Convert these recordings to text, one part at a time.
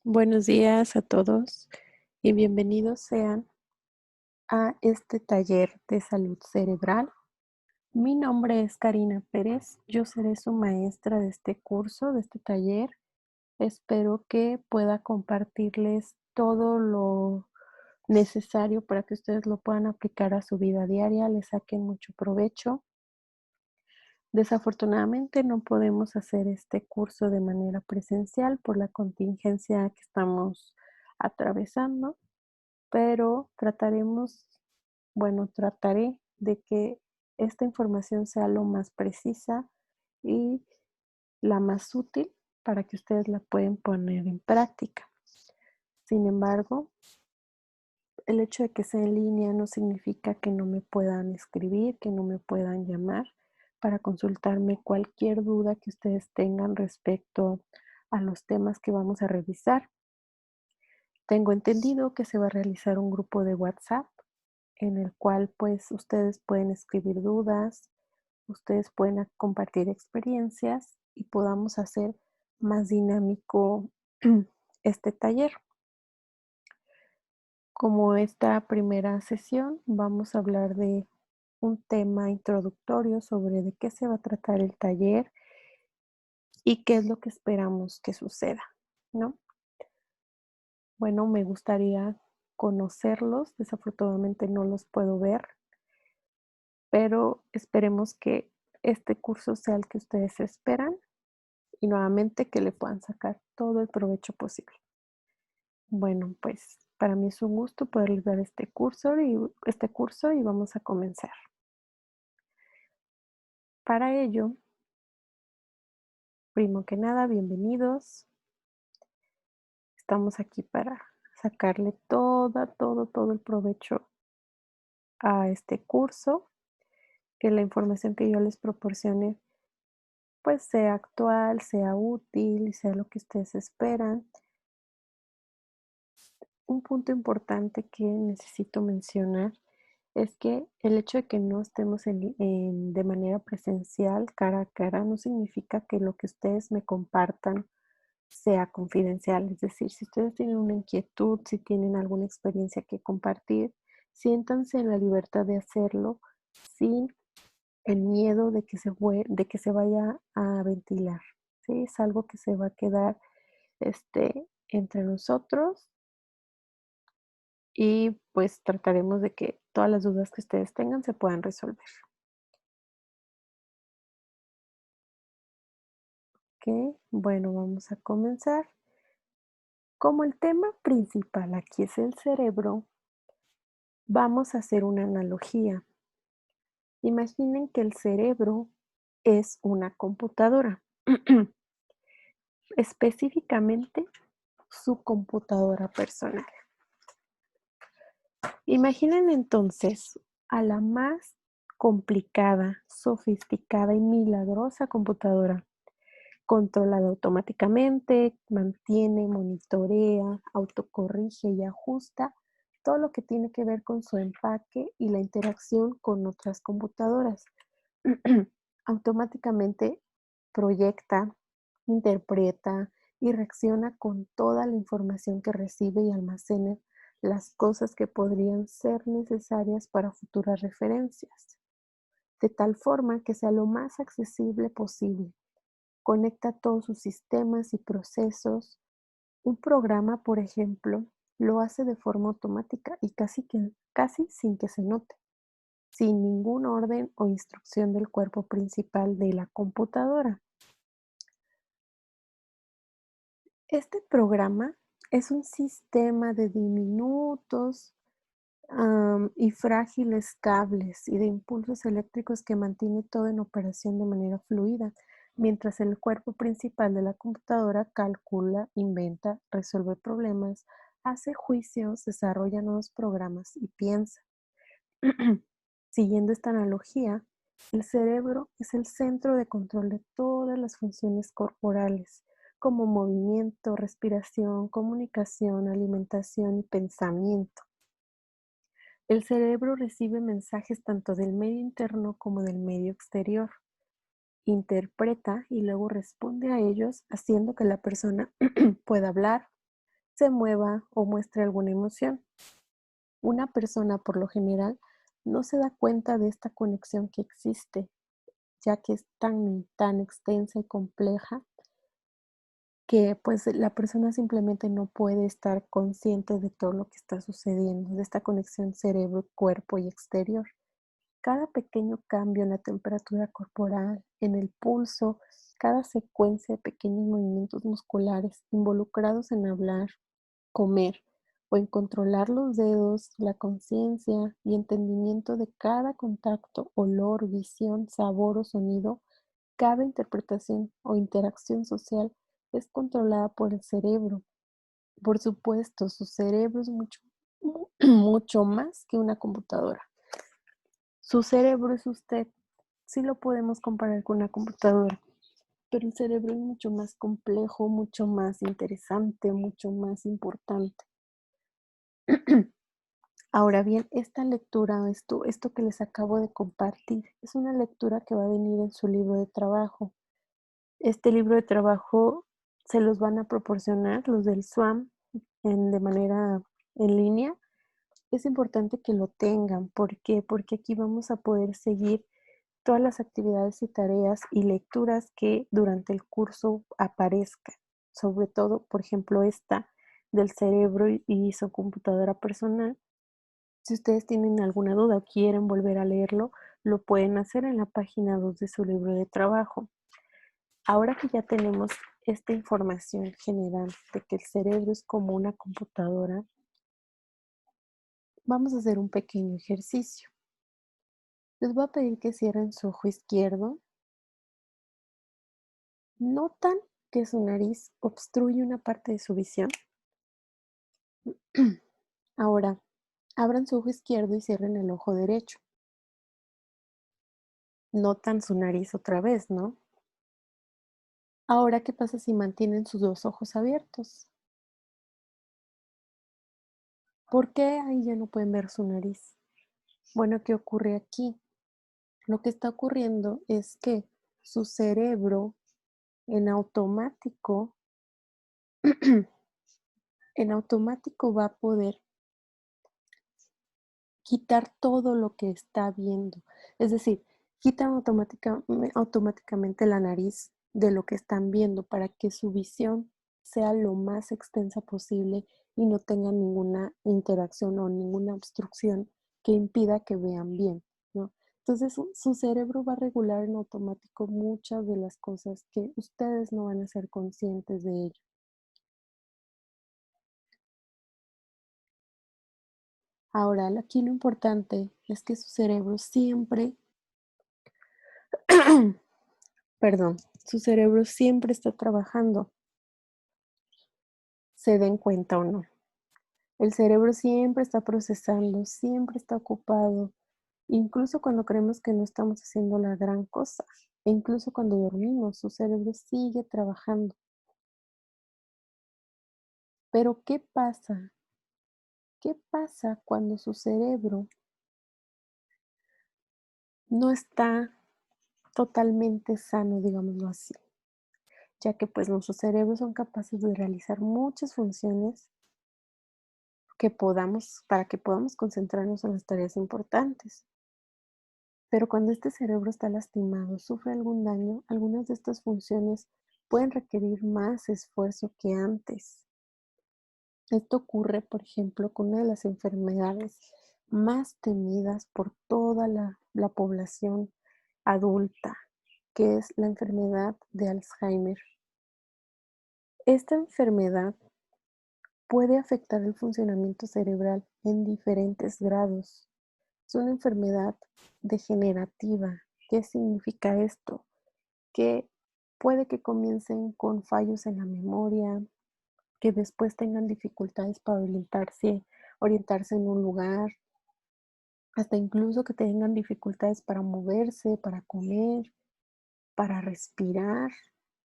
Buenos días a todos y bienvenidos sean a este taller de salud cerebral. Mi nombre es Karina Pérez, yo seré su maestra de este curso, de este taller. Espero que pueda compartirles todo lo necesario para que ustedes lo puedan aplicar a su vida diaria, le saquen mucho provecho. Desafortunadamente no podemos hacer este curso de manera presencial por la contingencia que estamos atravesando. Pero trataré de que esta información sea lo más precisa y la más útil para que ustedes la pueden poner en práctica. Sin embargo, el hecho de que sea en línea no significa que no me puedan escribir, que no me puedan llamar para consultarme cualquier duda que ustedes tengan respecto a los temas que vamos a revisar. Tengo entendido que se va a realizar un grupo de WhatsApp en el cual pues ustedes pueden escribir dudas, ustedes pueden compartir experiencias y podamos hacer más dinámico este taller. Como esta primera sesión, vamos a hablar de un tema introductorio sobre de qué se va a tratar el taller y qué es lo que esperamos que suceda, ¿no? Bueno, me gustaría conocerlos, desafortunadamente no los puedo ver, pero esperemos que este curso sea el que ustedes esperan y nuevamente que le puedan sacar todo el provecho posible. Bueno, pues para mí es un gusto poderles dar este curso y vamos a comenzar. Para ello, primero que nada, bienvenidos. Estamos aquí para sacarle todo el provecho a este curso, que la información que yo les proporcione pues sea actual, sea útil y sea lo que ustedes esperan. Un punto importante que necesito mencionar es que el hecho de que no estemos de manera presencial, cara a cara, no significa que lo que ustedes me compartan sea confidencial. Es decir, si ustedes tienen una inquietud, si tienen alguna experiencia que compartir, siéntanse en la libertad de hacerlo sin el miedo de que se vaya a ventilar, ¿sí? Es algo que se va a quedar entre nosotros y pues trataremos de que todas las dudas que ustedes tengan se puedan resolver. ¿Ok? Bueno, vamos a comenzar. Como el tema principal aquí es el cerebro, vamos a hacer una analogía. Imaginen que el cerebro es una computadora, específicamente su computadora personal. Imaginen entonces a la más complicada, sofisticada y milagrosa computadora controlada automáticamente, mantiene, monitorea, autocorrige y ajusta todo lo que tiene que ver con su empaque y la interacción con otras computadoras. Automáticamente proyecta, interpreta y reacciona con toda la información que recibe y almacena las cosas que podrían ser necesarias para futuras referencias, de tal forma que sea lo más accesible posible. Conecta todos sus sistemas y procesos. Un programa, por ejemplo, lo hace de forma automática y casi sin que se note, sin ningún orden o instrucción del cuerpo principal de la computadora. Este programa es un sistema de diminutos y frágiles cables y de impulsos eléctricos que mantiene todo en operación de manera fluida, mientras el cuerpo principal de la computadora calcula, inventa, resuelve problemas, hace juicios, desarrolla nuevos programas y piensa. Siguiendo esta analogía, el cerebro es el centro de control de todas las funciones corporales, como movimiento, respiración, comunicación, alimentación y pensamiento. El cerebro recibe mensajes tanto del medio interno como del medio exterior, interpreta y luego responde a ellos, haciendo que la persona pueda hablar, se mueva o muestre alguna emoción. Una persona, por lo general, no se da cuenta de esta conexión que existe, ya que es tan extensa y compleja que, pues, la persona simplemente no puede estar consciente de todo lo que está sucediendo, de esta conexión cerebro, cuerpo y exterior. Cada pequeño cambio en la temperatura corporal, en el pulso, cada secuencia de pequeños movimientos musculares involucrados en hablar, comer o en controlar los dedos, la conciencia y entendimiento de cada contacto, olor, visión, sabor o sonido, cada interpretación o interacción social es controlada por el cerebro. Por supuesto, su cerebro es mucho más que una computadora. Su cerebro es usted. Sí lo podemos comparar con una computadora, pero el cerebro es mucho más complejo, mucho más interesante, mucho más importante. Ahora bien, esta lectura, esto que les acabo de compartir, es una lectura que va a venir en su libro de trabajo. Este libro de trabajo se los van a proporcionar los del SWAM de manera en línea. Es importante que lo tengan. ¿Por qué? Porque aquí vamos a poder seguir todas las actividades y tareas y lecturas que durante el curso aparezcan. Sobre todo, por ejemplo, esta del cerebro y su computadora personal. Si ustedes tienen alguna duda o quieren volver a leerlo, lo pueden hacer en la página 2 de su libro de trabajo. Ahora que ya tenemos esta información general de que el cerebro es como una computadora, vamos a hacer un pequeño ejercicio. Les voy a pedir que cierren su ojo izquierdo. ¿Notan que su nariz obstruye una parte de su visión? Ahora, abran su ojo izquierdo y cierren el ojo derecho. Notan su nariz otra vez, ¿no? Ahora, ¿qué pasa si mantienen sus dos ojos abiertos? ¿Por qué ahí ya no pueden ver su nariz? Bueno, ¿qué ocurre aquí? Lo que está ocurriendo es que su cerebro en automático, en automático va a poder quitar todo lo que está viendo. Es decir, quitan automáticamente la nariz de lo que están viendo para que su visión sea lo más extensa posible y no tengan ninguna interacción o ninguna obstrucción que impida que vean bien, ¿no? Entonces, su cerebro va a regular en automático muchas de las cosas que ustedes no van a ser conscientes de ello. Ahora, aquí lo importante es que su cerebro siempre perdón, su cerebro siempre está trabajando, se den cuenta o no. El cerebro siempre está procesando, siempre está ocupado, incluso cuando creemos que no estamos haciendo la gran cosa, e incluso cuando dormimos, su cerebro sigue trabajando. Pero ¿qué pasa? ¿Qué pasa cuando su cerebro no está totalmente sano, digámoslo así? Ya que pues nuestros cerebros son capaces de realizar muchas funciones para que podamos concentrarnos en las tareas importantes. Pero cuando este cerebro está lastimado, sufre algún daño, algunas de estas funciones pueden requerir más esfuerzo que antes. Esto ocurre, por ejemplo, con una de las enfermedades más temidas por toda la población adulta, que es la enfermedad de Alzheimer. Esta enfermedad puede afectar el funcionamiento cerebral en diferentes grados. Es una enfermedad degenerativa. ¿Qué significa esto? Que puede que comiencen con fallos en la memoria, que después tengan dificultades para orientarse en un lugar, hasta incluso que tengan dificultades para moverse, para comer, para respirar.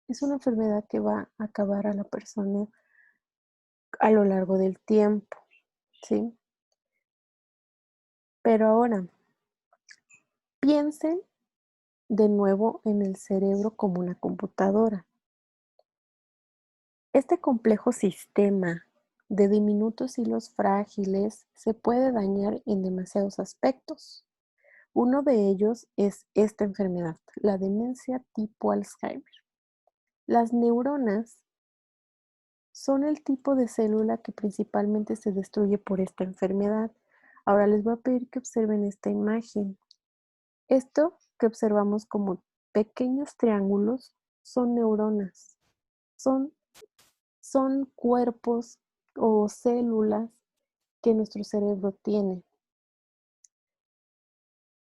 Es una enfermedad que va a acabar a la persona a lo largo del tiempo, ¿sí? Pero ahora, piensen de nuevo en el cerebro como una computadora. Este complejo sistema de diminutos hilos frágiles se puede dañar en demasiados aspectos. Uno de ellos es esta enfermedad, la demencia tipo Alzheimer. Las neuronas son el tipo de célula que principalmente se destruye por esta enfermedad. Ahora les voy a pedir que observen esta imagen. Esto que observamos como pequeños triángulos son neuronas. Son, son cuerpos o células que nuestro cerebro tiene.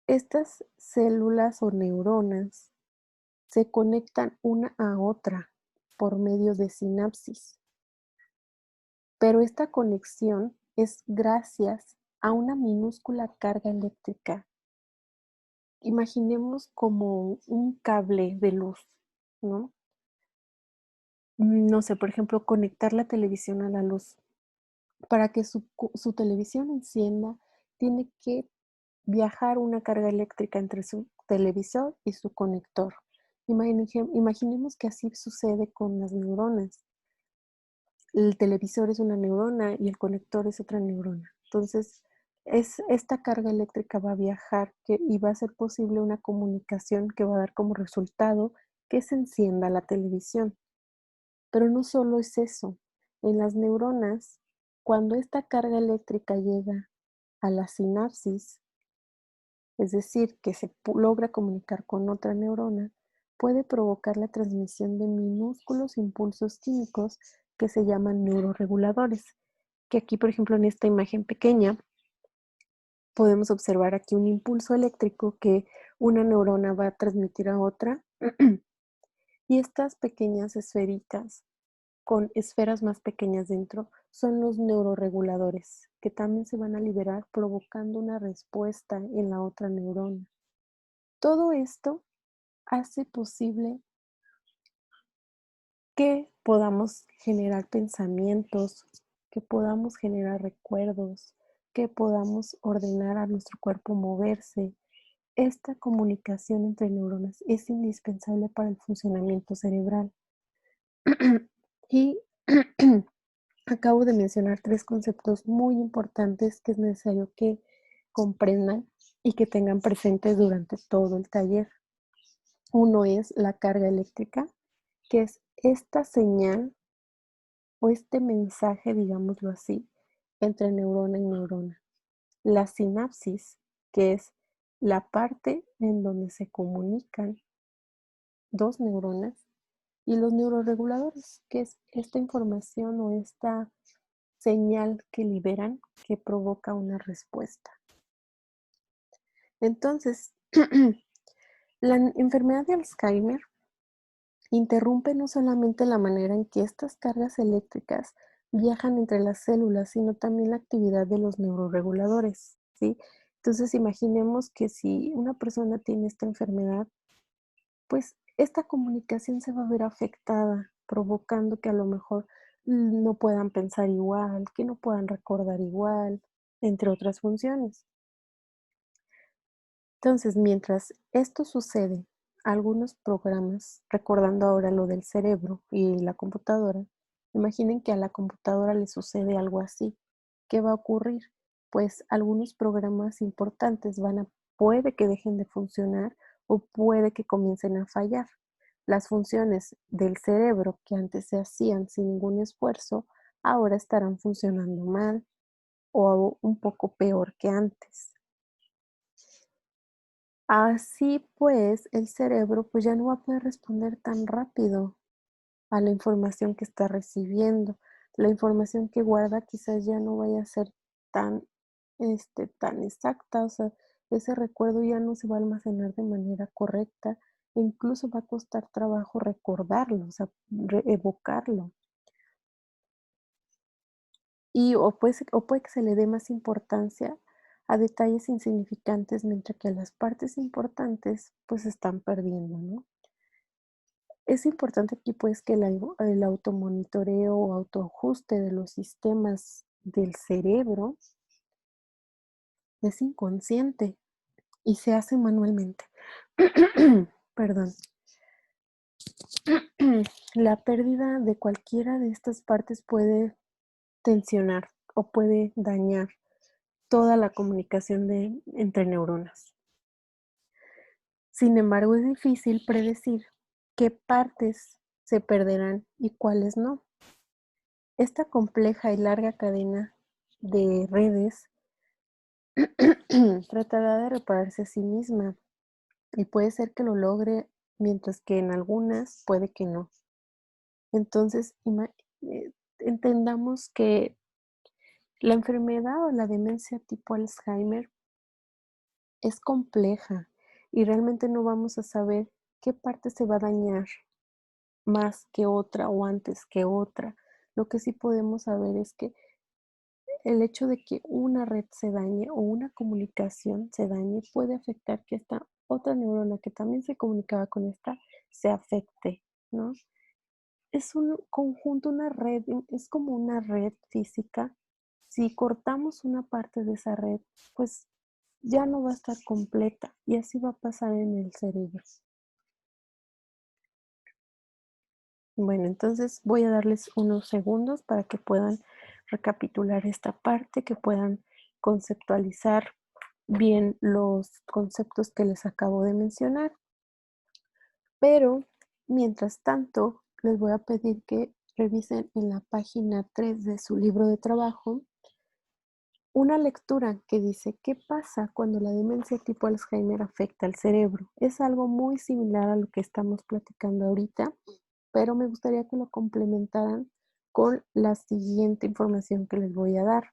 Estas células o neuronas se conectan una a otra por medio de sinapsis, pero esta conexión es gracias a una minúscula carga eléctrica. Imaginemos como un cable de luz, ¿no? No sé, por ejemplo, conectar la televisión a la luz. Para que su televisión encienda, tiene que viajar una carga eléctrica entre su televisor y su conector. Imaginemos que así sucede con las neuronas. El televisor es una neurona y el conector es otra neurona. Entonces, esta carga eléctrica va a viajar y va a ser posible una comunicación que va a dar como resultado que se encienda la televisión. Pero no solo es eso. En las neuronas, cuando esta carga eléctrica llega a la sinapsis, es decir, que se logra comunicar con otra neurona, puede provocar la transmisión de minúsculos impulsos químicos que se llaman neuroreguladores, que aquí, por ejemplo, en esta imagen pequeña, podemos observar aquí un impulso eléctrico que una neurona va a transmitir a otra y estas pequeñas esferitas con esferas más pequeñas dentro son los neuroreguladores, que también se van a liberar provocando una respuesta en la otra neurona. Todo esto hace posible que podamos generar pensamientos, que podamos generar recuerdos, que podamos ordenar a nuestro cuerpo moverse. Esta comunicación entre neuronas es indispensable para el funcionamiento cerebral. Y acabo de mencionar 3 conceptos muy importantes que es necesario que comprendan y que tengan presentes durante todo el taller. Uno es la carga eléctrica, que es esta señal o este mensaje, digámoslo así, entre neurona y neurona. La sinapsis, que es la parte en donde se comunican 2 neuronas, y los neuroreguladores, que es esta información o esta señal que liberan que provoca una respuesta. Entonces, la enfermedad de Alzheimer interrumpe no solamente la manera en que estas cargas eléctricas viajan entre las células, sino también la actividad de los neuroreguladores, ¿sí? Entonces, imaginemos que si una persona tiene esta enfermedad, pues esta comunicación se va a ver afectada, provocando que a lo mejor no puedan pensar igual, que no puedan recordar igual, entre otras funciones. Entonces, mientras esto sucede, algunos programas, recordando ahora lo del cerebro y la computadora, imaginen que a la computadora le sucede algo así. ¿Qué va a ocurrir? Pues algunos programas importantes puede que dejen de funcionar o puede que comiencen a fallar. Las funciones del cerebro que antes se hacían sin ningún esfuerzo, ahora estarán funcionando mal o un poco peor que antes. Así pues, el cerebro pues ya no va a poder responder tan rápido a la información que está recibiendo. La información que guarda quizás ya no vaya a ser tan, tan exacta, o sea, ese recuerdo ya no se va a almacenar de manera correcta, e incluso va a costar trabajo recordarlo, o sea, evocarlo. O puede que se le dé más importancia a detalles insignificantes, mientras que las partes importantes pues se están perdiendo, ¿no? Es importante aquí pues que el automonitoreo o autoajuste de los sistemas del cerebro es inconsciente y se hace manualmente. Perdón. La pérdida de cualquiera de estas partes puede tensionar o puede dañar toda la comunicación entre neuronas. Sin embargo, es difícil predecir qué partes se perderán y cuáles no. Esta compleja y larga cadena de redes tratará de repararse a sí misma y puede ser que lo logre, mientras que en algunas puede que no. Entonces, entendamos que la enfermedad o la demencia tipo Alzheimer es compleja y realmente no vamos a saber qué parte se va a dañar más que otra o antes que otra. Lo que sí podemos saber es que el hecho de que una red se dañe o una comunicación se dañe puede afectar que esta otra neurona que también se comunicaba con esta se afecte, ¿no? Es un conjunto, una red, es como una red física. Si cortamos una parte de esa red, pues ya no va a estar completa y así va a pasar en el cerebro. Bueno, entonces voy a darles unos segundos para que puedan recapitular esta parte, que puedan conceptualizar bien los conceptos que les acabo de mencionar. Pero, mientras tanto, les voy a pedir que revisen en la página 3 de su libro de trabajo una lectura que dice: ¿qué pasa cuando la demencia tipo Alzheimer afecta al cerebro? Es algo muy similar a lo que estamos platicando ahorita, pero me gustaría que lo complementaran con la siguiente información que les voy a dar.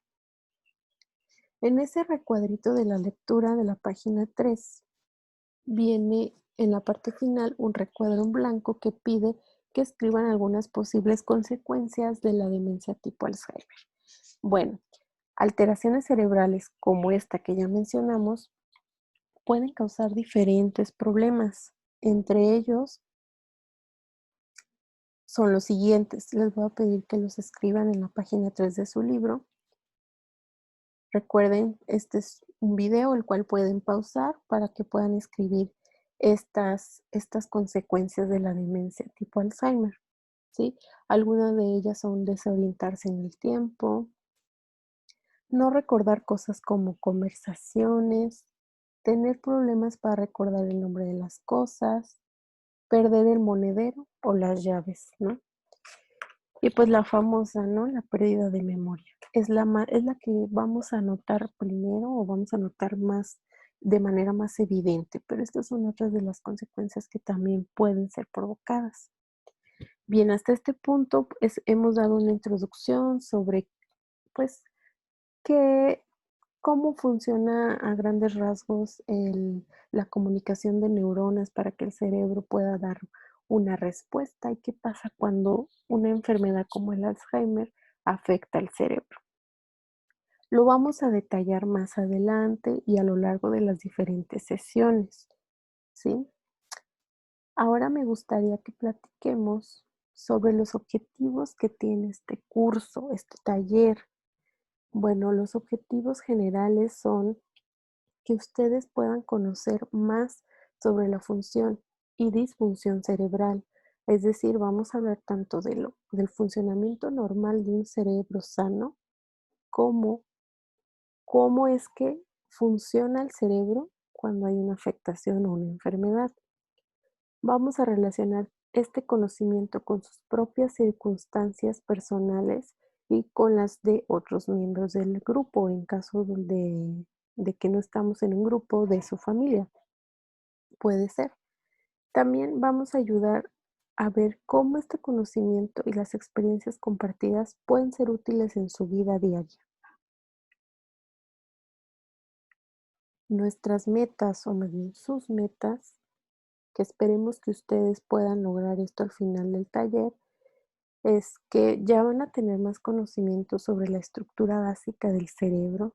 En ese recuadrito de la lectura de la página 3 viene en la parte final un recuadro en blanco que pide que escriban algunas posibles consecuencias de la demencia tipo Alzheimer. Bueno, alteraciones cerebrales como esta que ya mencionamos pueden causar diferentes problemas. Entre ellos son los siguientes. Les voy a pedir que los escriban en la página 3 de su libro. Recuerden, este es un video el cual pueden pausar para que puedan escribir estas consecuencias de la demencia tipo Alzheimer, ¿sí? Algunas de ellas son desorientarse en el tiempo, no recordar cosas como conversaciones, tener problemas para recordar el nombre de las cosas, perder el monedero o las llaves, ¿no? Y pues la famosa, ¿no? La pérdida de memoria. Es la que vamos a notar primero o vamos a notar más de manera más evidente, pero estas son otras de las consecuencias que también pueden ser provocadas. Bien, hasta este punto pues, hemos dado una introducción sobre pues que cómo funciona a grandes rasgos la comunicación de neuronas para que el cerebro pueda dar una respuesta y qué pasa cuando una enfermedad como el Alzheimer afecta al cerebro. Lo vamos a detallar más adelante y a lo largo de las diferentes sesiones, ¿sí? Ahora me gustaría que platiquemos sobre los objetivos que tiene este curso, este taller. Bueno, los objetivos generales son que ustedes puedan conocer más sobre la función y disfunción cerebral. Es decir, vamos a hablar tanto del funcionamiento normal de un cerebro sano, como cómo es que funciona el cerebro cuando hay una afectación o una enfermedad. Vamos a relacionar este conocimiento con sus propias circunstancias personales y con las de otros miembros del grupo, en caso de que no estamos en un grupo de su familia. Puede ser. También vamos a ayudar a ver cómo este conocimiento y las experiencias compartidas pueden ser útiles en su vida diaria. Nuestras metas, o más bien sus metas, que esperemos que ustedes puedan lograr esto al final del taller, es que ya van a tener más conocimiento sobre la estructura básica del cerebro,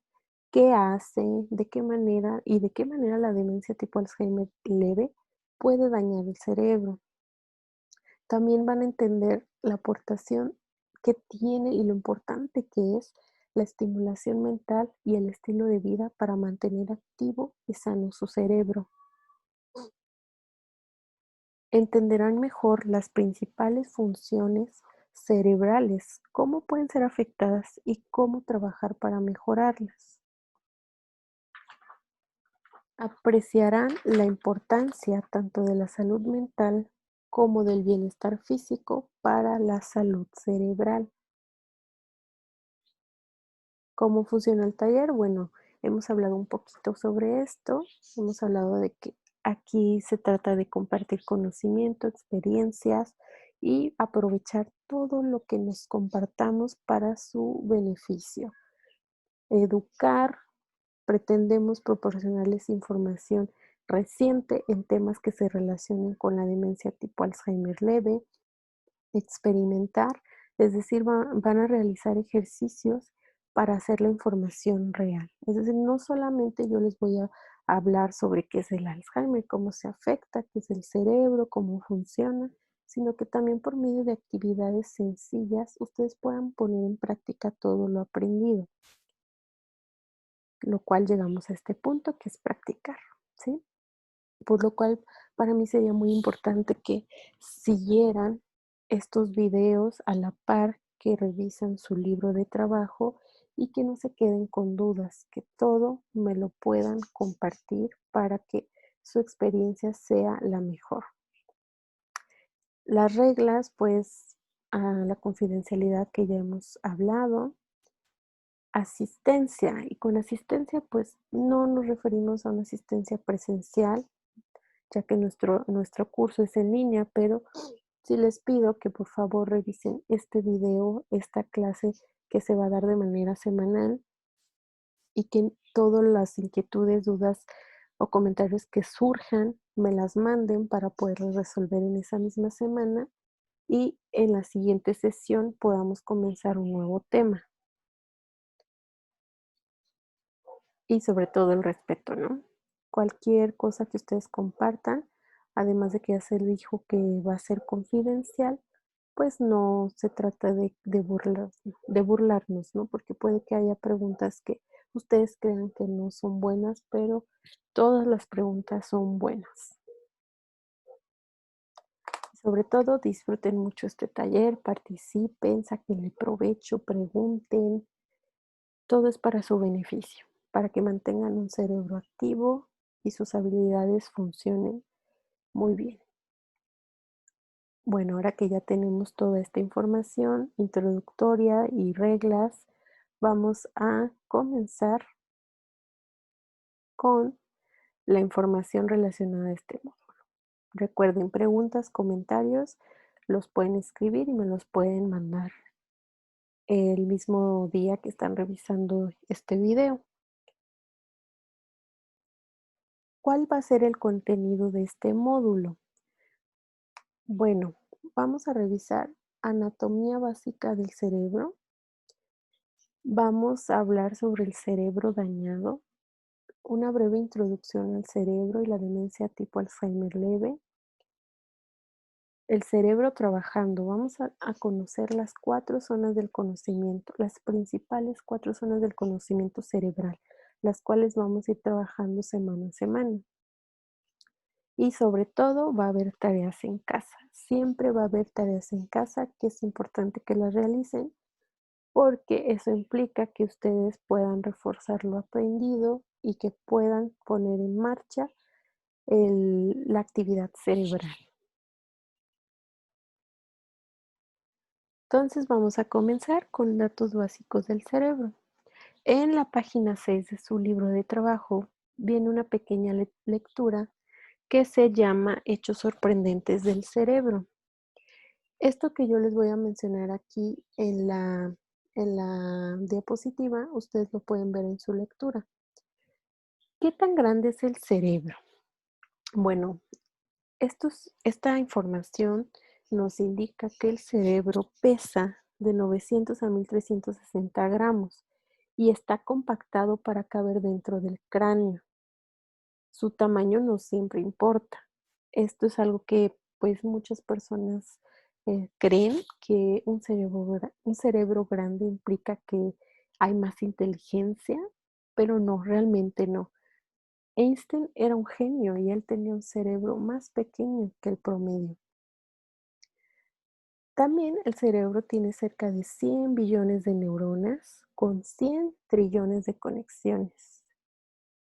qué hace, de qué manera la demencia tipo Alzheimer leve puede dañar el cerebro. También van a entender la aportación que tiene y lo importante que es la estimulación mental y el estilo de vida para mantener activo y sano su cerebro. Entenderán mejor las principales funciones cerebrales, cómo pueden ser afectadas y cómo trabajar para mejorarlas. Apreciarán la importancia tanto de la salud mental como del bienestar físico para la salud cerebral. ¿Cómo funciona el taller? Bueno, hemos hablado un poquito sobre esto. Hemos hablado de que aquí se trata de compartir conocimiento, experiencias y aprovechar todo lo que nos compartamos para su beneficio. Educar, pretendemos proporcionarles información reciente en temas que se relacionen con la demencia tipo Alzheimer leve, experimentar, es decir, van a realizar ejercicios para hacer la información real. Es decir, no solamente yo les voy a hablar sobre qué es el Alzheimer, cómo se afecta, qué es el cerebro, cómo funciona, sino que también por medio de actividades sencillas ustedes puedan poner en práctica todo lo aprendido, lo cual llegamos a este punto que es practicar, ¿sí? Por lo cual, para mí sería muy importante que siguieran estos videos a la par que revisan su libro de trabajo y que no se queden con dudas, que todo me lo puedan compartir para que su experiencia sea la mejor. Las reglas, pues, a la confidencialidad que ya hemos hablado, asistencia, y con asistencia, pues, no nos referimos a una asistencia presencial, ya que nuestro curso es en línea, pero sí les pido que por favor revisen este video, esta clase que se va a dar de manera semanal y que todas las inquietudes, dudas o comentarios que surjan me las manden para poderlos resolver en esa misma semana y en la siguiente sesión podamos comenzar un nuevo tema. Y sobre todo el respeto, ¿no? Cualquier cosa que ustedes compartan, además de que ya se dijo que va a ser confidencial, pues no se trata de burlarnos, ¿no? Porque puede que haya preguntas que ustedes crean que no son buenas, pero todas las preguntas son buenas. Sobre todo, disfruten mucho este taller, participen, sáquenle provecho, pregunten. Todo es para su beneficio, para que mantengan un cerebro activo y sus habilidades funcionen muy bien. Bueno, ahora que ya tenemos toda esta información introductoria y reglas, vamos a comenzar con la información relacionada a este módulo. Recuerden, preguntas, comentarios, los pueden escribir y me los pueden mandar el mismo día que están revisando este video. ¿Cuál va a ser el contenido de este módulo? Bueno, vamos a revisar anatomía básica del cerebro. Vamos a hablar sobre el cerebro dañado, una breve introducción al cerebro y la demencia tipo Alzheimer leve. El cerebro trabajando. Vamos a conocer las 4 zonas del conocimiento, las principales 4 zonas del conocimiento cerebral, las cuales vamos a ir trabajando semana a semana. Y sobre todo va a haber tareas en casa. Siempre va a haber tareas en casa que es importante que las realicen porque eso implica que ustedes puedan reforzar lo aprendido y que puedan poner en marcha la actividad cerebral. Entonces vamos a comenzar con datos básicos del cerebro. En la página 6 de su libro de trabajo viene una pequeña lectura que se llama Hechos sorprendentes del cerebro. Esto que yo les voy a mencionar aquí en la diapositiva, ustedes lo pueden ver en su lectura. ¿Qué tan grande es el cerebro? Bueno, esta información nos indica que el cerebro pesa de 900 a 1360 gramos y está compactado para caber dentro del cráneo. Su tamaño no siempre importa. Esto es algo que pues muchas personas creen que un cerebro grande implica que hay más inteligencia, pero no, realmente no. Einstein era un genio y él tenía un cerebro más pequeño que el promedio. También el cerebro tiene cerca de 100 billones de neuronas con 100 trillones de conexiones,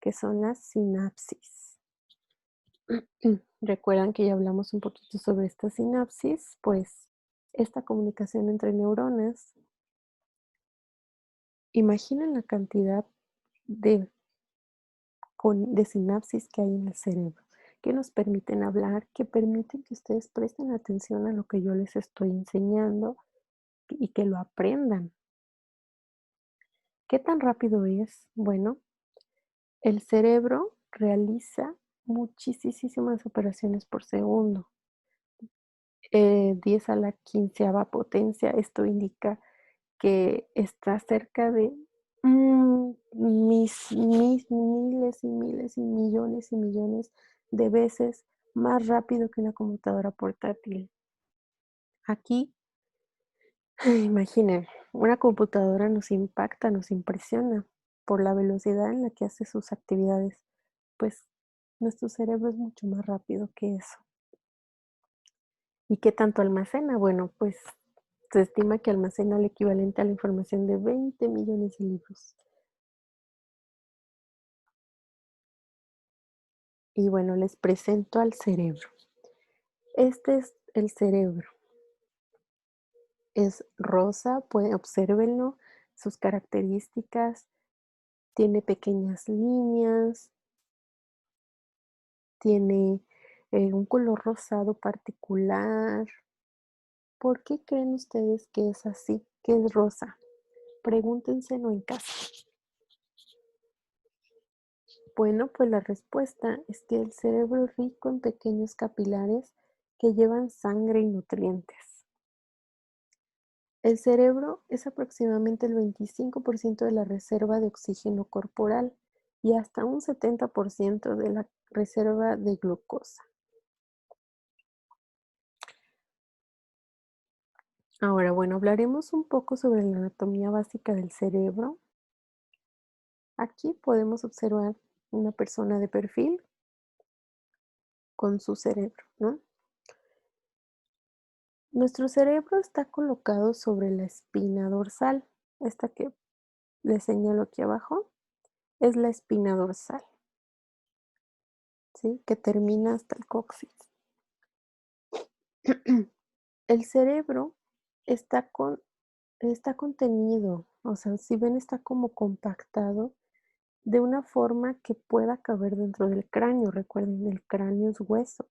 que son las sinapsis. ¿Recuerdan que ya hablamos un poquito sobre esta sinapsis? Pues esta comunicación entre neuronas, imaginen la cantidad de, de sinapsis que hay en el cerebro, que nos permiten hablar, que permiten que ustedes presten atención a lo que yo les estoy enseñando y que lo aprendan. ¿Qué tan rápido es? Bueno, el cerebro realiza muchísimas operaciones por segundo, 10 a la quinceava potencia. Esto indica que está cerca de miles y miles y millones de veces más rápido que una computadora portátil. Aquí, imaginen, una computadora nos impacta, nos impresiona por la velocidad en la que hace sus actividades. Pues nuestro cerebro es mucho más rápido que eso. ¿Y qué tanto almacena? Bueno, pues se estima que almacena el equivalente a la información de 20 millones de libros. Y bueno, les presento al cerebro. Este es el cerebro. Es rosa, obsérvenlo, sus características. Tiene pequeñas líneas, tiene un color rosado particular. ¿Por qué creen ustedes que es así, que es rosa? Pregúntenselo en casa. Bueno, pues la respuesta es que el cerebro es rico en pequeños capilares que llevan sangre y nutrientes. El cerebro es aproximadamente el 25% de la reserva de oxígeno corporal y hasta un 70% de la reserva de glucosa. Ahora, bueno, hablaremos un poco sobre la anatomía básica del cerebro. Aquí podemos observar una persona de perfil con su cerebro, ¿no? Nuestro cerebro está colocado sobre la espina dorsal. Esta que les señalo aquí abajo es la espina dorsal, ¿sí? Que termina hasta el coxis. El cerebro está está contenido, o sea, si ven, está como compactado de una forma que pueda caber dentro del cráneo. Recuerden, el cráneo es hueso.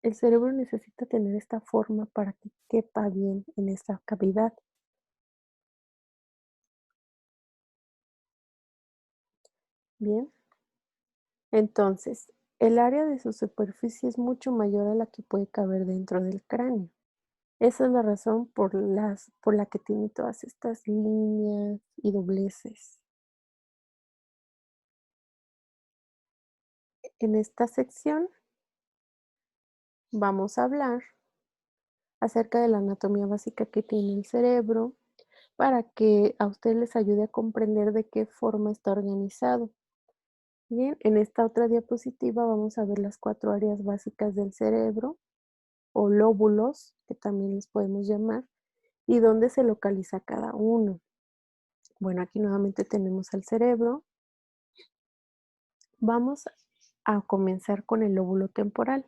El cerebro necesita tener esta forma para que quepa bien en esa cavidad. Bien, entonces, el área de su superficie es mucho mayor a la que puede caber dentro del cráneo. Esa es la razón por la que tiene todas estas líneas y dobleces. En esta sección vamos a hablar acerca de la anatomía básica que tiene el cerebro para que a ustedes les ayude a comprender de qué forma está organizado. Bien, en esta otra diapositiva vamos a ver las 4 áreas básicas del cerebro o lóbulos, que también les podemos llamar, y dónde se localiza cada uno. Bueno, aquí nuevamente tenemos al cerebro. Vamos a comenzar con el lóbulo temporal.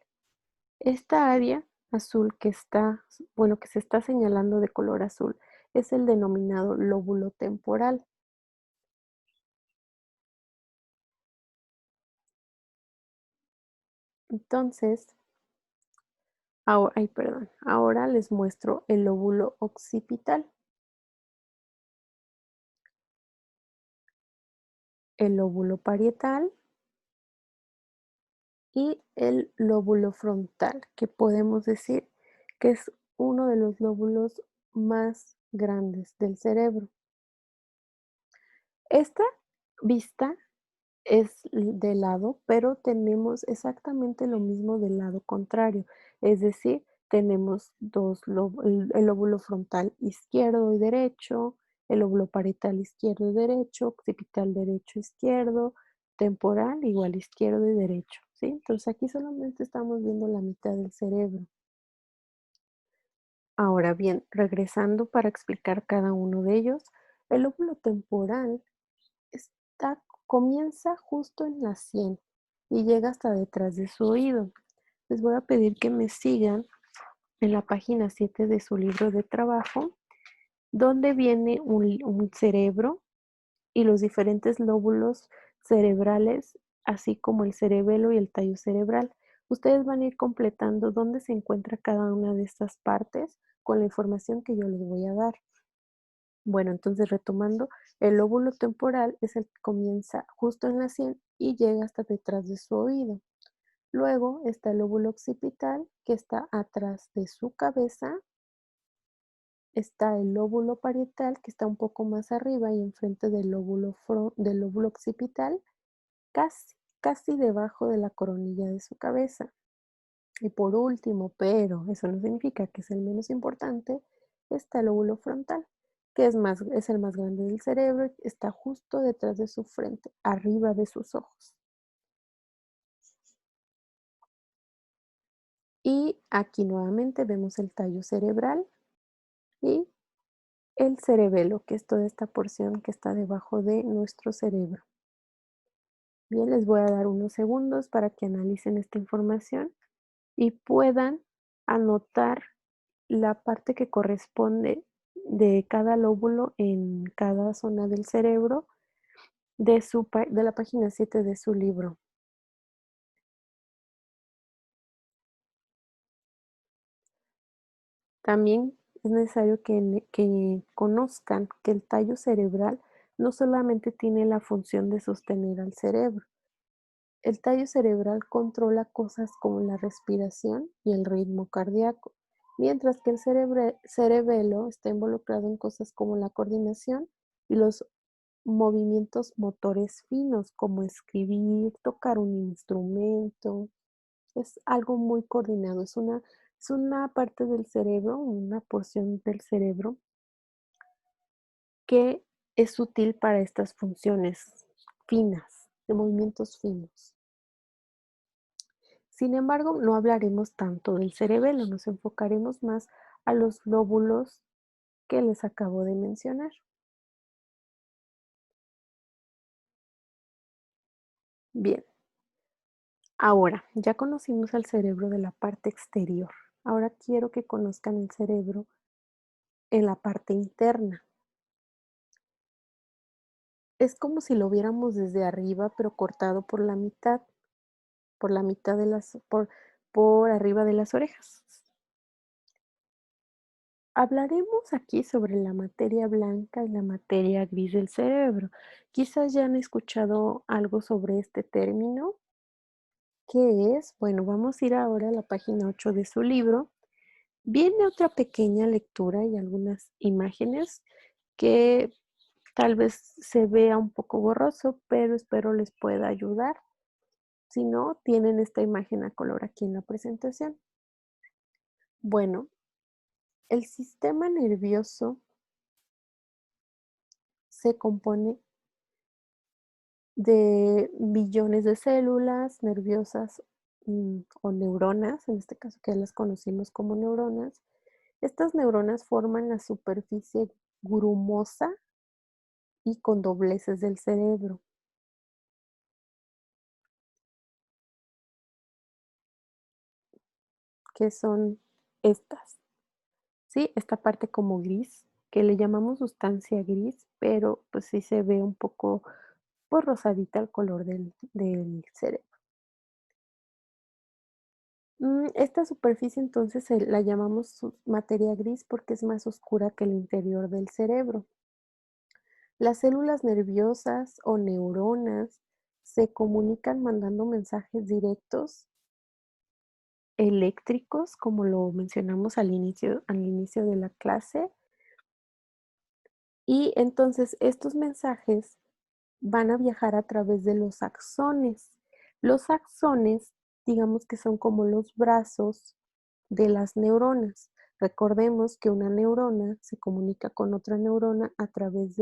Esta área azul que está, bueno, que se está señalando de color azul, es el denominado lóbulo temporal. Entonces, ahora les muestro el lóbulo occipital. El lóbulo parietal y el lóbulo frontal, que podemos decir que es uno de los lóbulos más grandes del cerebro. Esta vista es de lado, pero tenemos exactamente lo mismo del lado contrario, es decir, tenemos el lóbulo frontal izquierdo y derecho, el lóbulo parietal izquierdo y derecho, occipital derecho, izquierdo, temporal igual izquierdo y derecho, ¿sí? Entonces aquí solamente estamos viendo la mitad del cerebro. Ahora bien, regresando para explicar cada uno de ellos, el lóbulo temporal comienza justo en la sien y llega hasta detrás de su oído. Les voy a pedir que me sigan en la página 7 de su libro de trabajo, donde viene un cerebro y los diferentes lóbulos cerebrales, así como el cerebelo y el tallo cerebral. Ustedes van a ir completando dónde se encuentra cada una de estas partes con la información que yo les voy a dar. Bueno, entonces retomando, el lóbulo temporal es el que comienza justo en la sien y llega hasta detrás de su oído. Luego está el lóbulo occipital, que está atrás de su cabeza. Está el lóbulo parietal, que está un poco más arriba y enfrente del lóbulo occipital, casi debajo de la coronilla de su cabeza. Y por último, pero eso no significa que es el menos importante, está el lóbulo frontal, que es el más grande del cerebro y está justo detrás de su frente, arriba de sus ojos. Y aquí nuevamente vemos el tallo cerebral y el cerebelo, que es toda esta porción que está debajo de nuestro cerebro. Bien, les voy a dar unos segundos para que analicen esta información y puedan anotar la parte que corresponde de cada lóbulo en cada zona del cerebro de la página 7 de su libro. También es necesario que conozcan que el tallo cerebral no solamente tiene la función de sostener al cerebro. El tallo cerebral controla cosas como la respiración y el ritmo cardíaco, mientras que el cerebelo está involucrado en cosas como la coordinación y los movimientos motores finos, como escribir, tocar un instrumento. Es algo muy coordinado, es una parte del cerebro, una porción del cerebro que es útil para estas funciones finas, de movimientos finos. Sin embargo, no hablaremos tanto del cerebelo, nos enfocaremos más a los lóbulos que les acabo de mencionar. Bien, ahora ya conocimos el cerebro de la parte exterior. Ahora quiero que conozcan el cerebro en la parte interna. Es como si lo viéramos desde arriba, pero cortado por la mitad de por arriba de las orejas. Hablaremos aquí sobre la materia blanca y la materia gris del cerebro. Quizás ya han escuchado algo sobre este término. ¿Qué es? Bueno, vamos a ir ahora a la página 8 de su libro. Viene otra pequeña lectura y algunas imágenes que tal vez se vea un poco borroso, pero espero les pueda ayudar. Si no, tienen esta imagen a color aquí en la presentación. Bueno, el sistema nervioso se compone de billones de células nerviosas, o neuronas, en este caso que las conocimos como neuronas. Estas neuronas forman la superficie grumosa y con dobleces del cerebro, que son estas, ¿sí? Esta parte como gris, que le llamamos sustancia gris, pero pues sí se ve un poco, pues, rosadita el color del cerebro. Esta superficie entonces la llamamos materia gris porque es más oscura que el interior del cerebro. Las células nerviosas o neuronas se comunican mandando mensajes directos eléctricos, como lo mencionamos al inicio de la clase, y entonces estos mensajes van a viajar a través de los axones. Los axones, digamos que son como los brazos de las neuronas. Recordemos que una neurona se comunica con otra neurona a través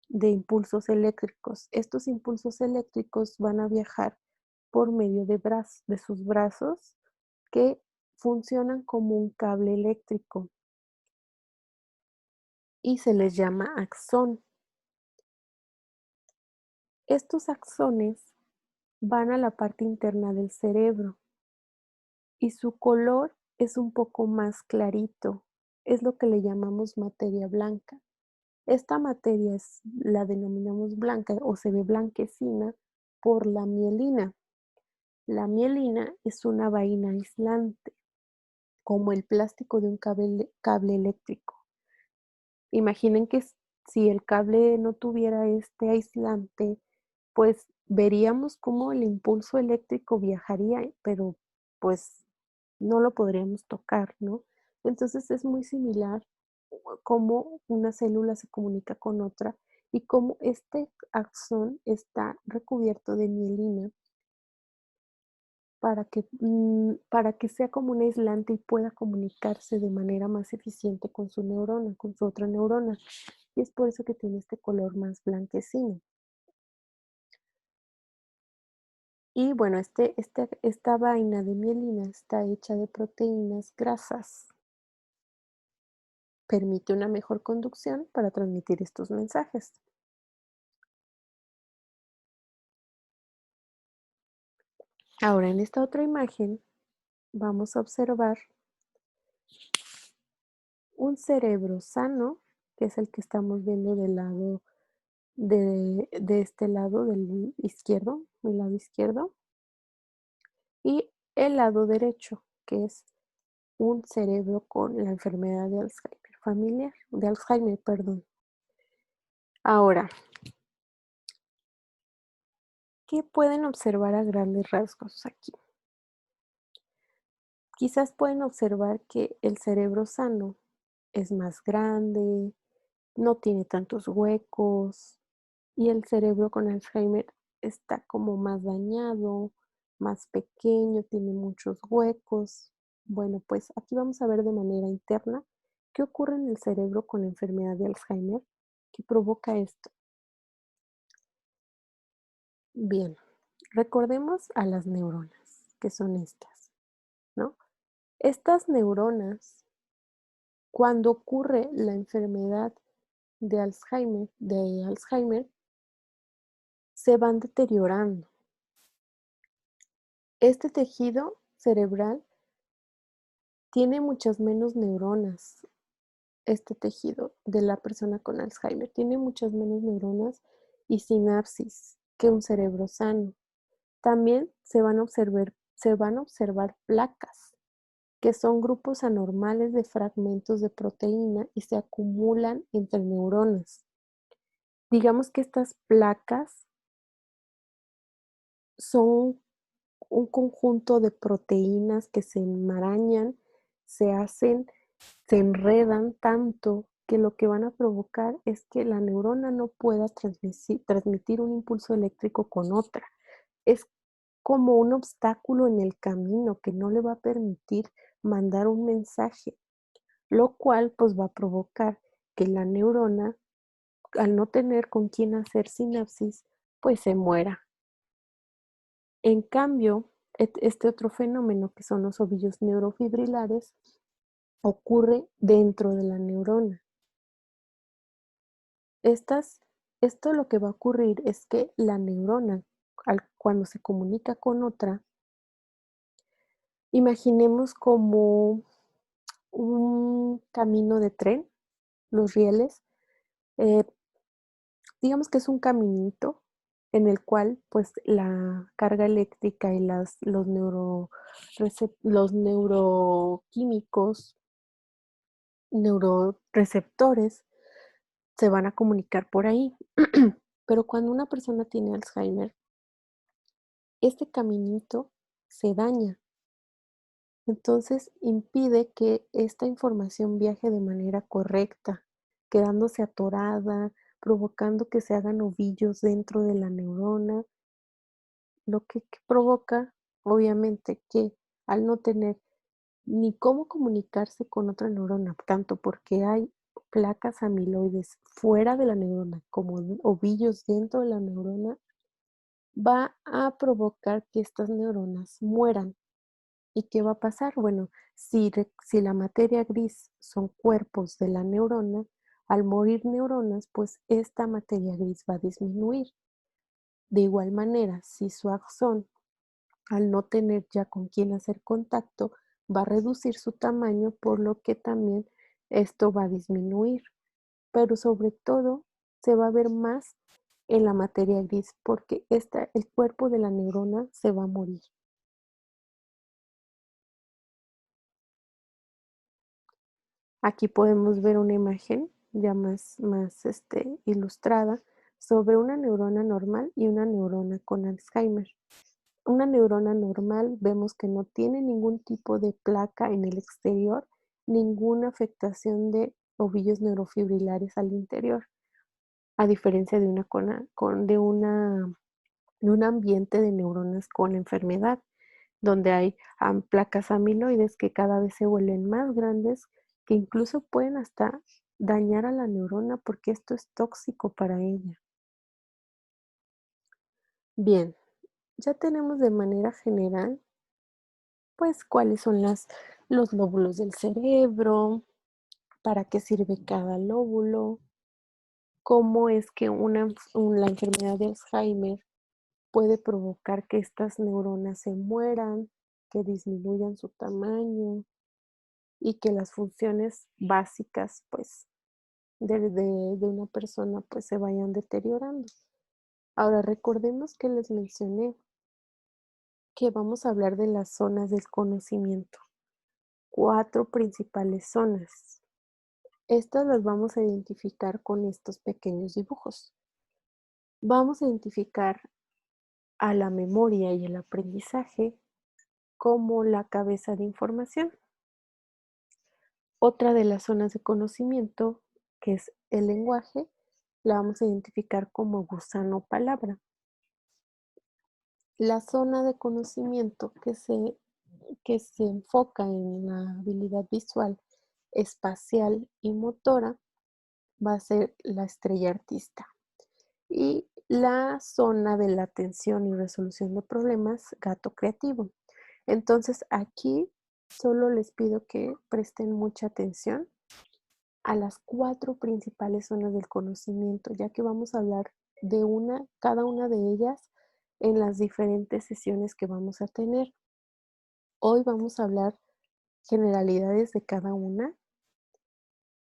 de impulsos eléctricos. Estos impulsos eléctricos van a viajar por medio de sus brazos que funcionan como un cable eléctrico. y se les llama axón. Estos axones van a la parte interna del cerebro y su color es un poco más clarito, es lo que le llamamos materia blanca. Esta materia la denominamos blanca o se ve blanquecina por la mielina. La mielina es una vaina aislante, como el plástico de un cable eléctrico. Imaginen que si el cable no tuviera este aislante, pues veríamos cómo el impulso eléctrico viajaría, pero pues no lo podríamos tocar, ¿no? Entonces es muy similar cómo una célula se comunica con otra y cómo este axón está recubierto de mielina para que sea como un aislante y pueda comunicarse de manera más eficiente con su neurona, con su otra neurona. Y es por eso que tiene este color más blanquecino. Y bueno, esta vaina de mielina está hecha de proteínas grasas. Permite una mejor conducción para transmitir estos mensajes. Ahora, en esta otra imagen, vamos a observar un cerebro sano, que es el que estamos viendo del lado de este lado del izquierdo, mi lado izquierdo, y el lado derecho, que es un cerebro con la enfermedad de Alzheimer familiar, de Alzheimer, perdón. Ahora, ¿qué pueden observar a grandes rasgos aquí? Quizás pueden observar que el cerebro sano es más grande, no tiene tantos huecos, y el cerebro con Alzheimer está como más dañado, más pequeño, tiene muchos huecos. Bueno, pues aquí vamos a ver de manera interna qué ocurre en el cerebro con la enfermedad de Alzheimer que provoca esto. Bien, recordemos a las neuronas, que son estas, ¿no? Estas neuronas, cuando ocurre la enfermedad de Alzheimer, se van deteriorando. Este tejido cerebral tiene muchas menos neuronas, este tejido de la persona con Alzheimer, tiene muchas menos neuronas y sinapsis que un cerebro sano. También se van a observar placas, que son grupos anormales de fragmentos de proteína y se acumulan entre neuronas. Digamos que estas placas son un conjunto de proteínas que se enmarañan, se hacen, se enredan tanto que lo que van a provocar es que la neurona no pueda transmitir un impulso eléctrico con otra. Es como un obstáculo en el camino que no le va a permitir mandar un mensaje, lo cual pues va a provocar que la neurona, al no tener con quién hacer sinapsis, pues se muera. En cambio, este otro fenómeno que son los ovillos neurofibrilares ocurre dentro de la neurona. Esto lo que va a ocurrir es que la neurona, cuando se comunica con otra, imaginemos como un camino de tren, los rieles, eh, digamos que es un caminito en el cual pues la carga eléctrica y los neuroquímicos, neuroreceptores se van a comunicar por ahí. Pero cuando una persona tiene Alzheimer, este caminito se daña. Entonces impide que esta información viaje de manera correcta, quedándose atorada, provocando que se hagan ovillos dentro de la neurona, lo que provoca, obviamente, que al no tener ni cómo comunicarse con otra neurona, tanto porque hay placas amiloides fuera de la neurona como ovillos dentro de la neurona, va a provocar que estas neuronas mueran. ¿Y qué va a pasar? Bueno, si la materia gris son cuerpos de la neurona, Al morir neuronas, pues esta materia gris va a disminuir. De igual manera, si su axón, al no tener ya con quién hacer contacto, va a reducir su tamaño, por lo que también esto va a disminuir. Pero sobre todo se va a ver más en la materia gris, porque el cuerpo de la neurona se va a morir. Aquí podemos ver una imagen ya más ilustrada sobre una neurona normal y una neurona con Alzheimer. Una neurona normal vemos que no tiene ningún tipo de placa en el exterior, ninguna afectación de ovillos neurofibrilares al interior, a diferencia de de un ambiente de neuronas con enfermedad, donde hay placas amiloides que cada vez se vuelven más grandes, que incluso pueden hasta dañar a la neurona porque esto es tóxico para ella. Bien, ya tenemos de manera general, pues, cuáles son los lóbulos del cerebro, para qué sirve cada lóbulo, cómo es que la enfermedad de Alzheimer puede provocar que estas neuronas se mueran, que disminuyan su tamaño y que las funciones básicas, pues, de una persona, pues, se vayan deteriorando. Ahora, recordemos que les mencioné que vamos a hablar de las zonas del conocimiento, 4 principales zonas. Estas las vamos a identificar con estos pequeños dibujos. Vamos a identificar a la memoria y el aprendizaje como la cabeza de información. Otra de las zonas de conocimiento, que es el lenguaje, la vamos a identificar como gusano palabra. La zona de conocimiento que se enfoca en la habilidad visual, espacial y motora va a ser la estrella artista. Y la zona de la atención y resolución de problemas, gato creativo. Entonces aquí solo les pido que presten mucha atención a las 4 principales zonas del conocimiento, ya que vamos a hablar de cada una de ellas en las diferentes sesiones que vamos a tener. Hoy vamos a hablar generalidades de cada una,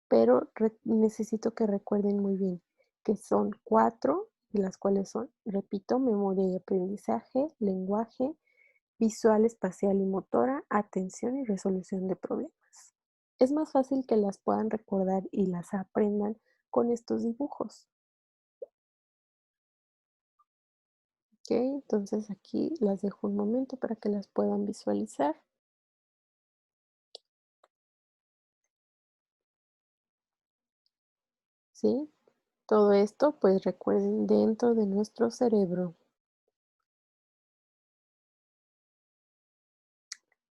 pero necesito que recuerden muy bien que son 4, y las cuales son, repito, memoria y aprendizaje, lenguaje, visual, espacial y motora, atención y resolución de problemas. Es más fácil que las puedan recordar y las aprendan con estos dibujos. ¿Ok? Entonces aquí las dejo un momento para que las puedan visualizar. ¿Sí? Todo esto, pues recuerden, dentro de nuestro cerebro.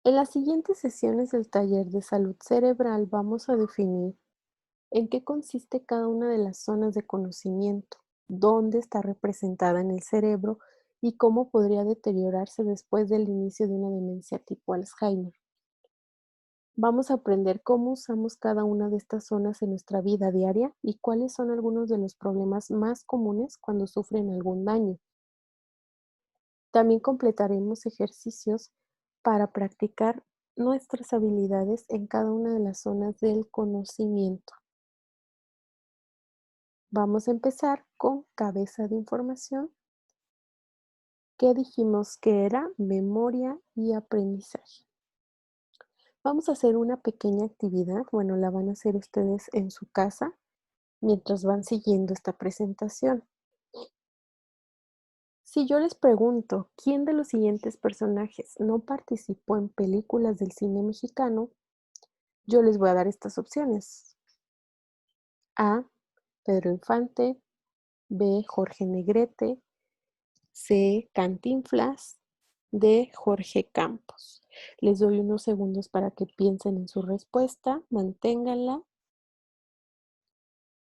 En las siguientes sesiones del taller de salud cerebral vamos a definir en qué consiste cada una de las zonas de conocimiento, dónde está representada en el cerebro y cómo podría deteriorarse después del inicio de una demencia tipo Alzheimer. Vamos a aprender cómo usamos cada una de estas zonas en nuestra vida diaria y cuáles son algunos de los problemas más comunes cuando sufren algún daño. También completaremos ejercicios para practicar nuestras habilidades en cada una de las zonas del conocimiento. Vamos a empezar con cabeza de información, que dijimos que era memoria y aprendizaje. Vamos a hacer una pequeña actividad, bueno, la van a hacer ustedes en su casa mientras van siguiendo esta presentación. Si yo les pregunto, ¿quién de los siguientes personajes no participó en películas del cine mexicano? Yo les voy a dar estas opciones. A, Pedro Infante, B, Jorge Negrete, C, Cantinflas, D, Jorge Campos. Les doy unos segundos para que piensen en su respuesta, manténganla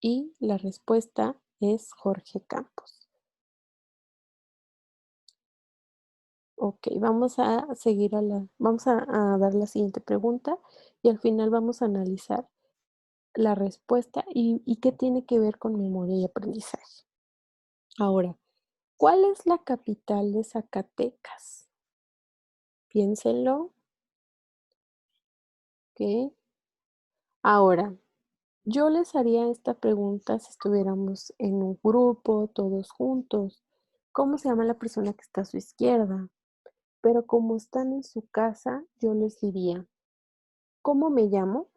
y la respuesta es Jorge Campos. Ok, vamos a seguir vamos a dar la siguiente pregunta y al final vamos a analizar la respuesta y qué tiene que ver con memoria y aprendizaje. Ahora, ¿cuál es la capital de Zacatecas? Piénsenlo, ¿ok? Ahora, yo les haría esta pregunta si estuviéramos en un grupo, todos juntos. ¿Cómo se llama la persona que está a su izquierda? Pero como están en su casa, yo les diría, ¿cómo me llamo?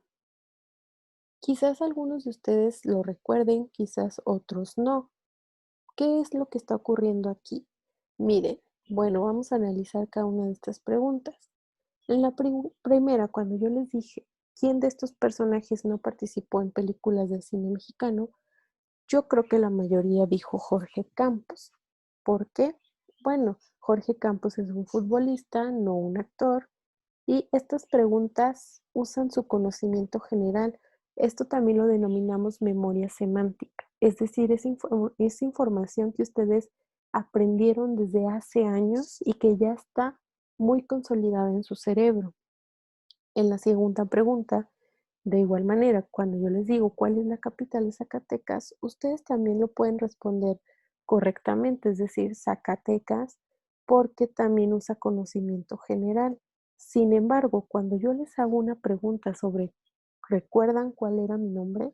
Quizás algunos de ustedes lo recuerden, quizás otros no. ¿Qué es lo que está ocurriendo aquí? Miren, bueno, vamos a analizar cada una de estas preguntas. En la primera, cuando yo les dije, ¿quién de estos personajes no participó en películas de cine mexicano? Yo creo que la mayoría dijo Jorge Campos. ¿Por qué? Bueno, Jorge Campos es un futbolista, no un actor, y estas preguntas usan su conocimiento general. Esto también lo denominamos memoria semántica, es decir, es información que ustedes aprendieron desde hace años y que ya está muy consolidada en su cerebro. En la segunda pregunta, de igual manera, cuando yo les digo cuál es la capital de Zacatecas, ustedes también lo pueden responder correctamente, es decir, Zacatecas, porque también usa conocimiento general. Sin embargo, cuando yo les hago una pregunta sobre, ¿recuerdan cuál era mi nombre?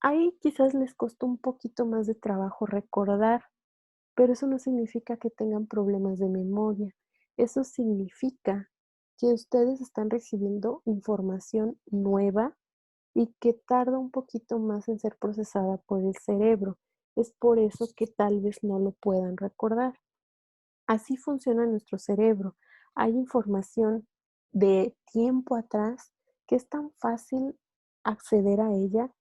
Ahí quizás les costó un poquito más de trabajo recordar, pero eso no significa que tengan problemas de memoria. Eso significa que ustedes están recibiendo información nueva y que tarda un poquito más en ser procesada por el cerebro. Es por eso que tal vez no lo puedan recordar. Así funciona nuestro cerebro. Hay información de tiempo atrás que es tan fácil acceder a ella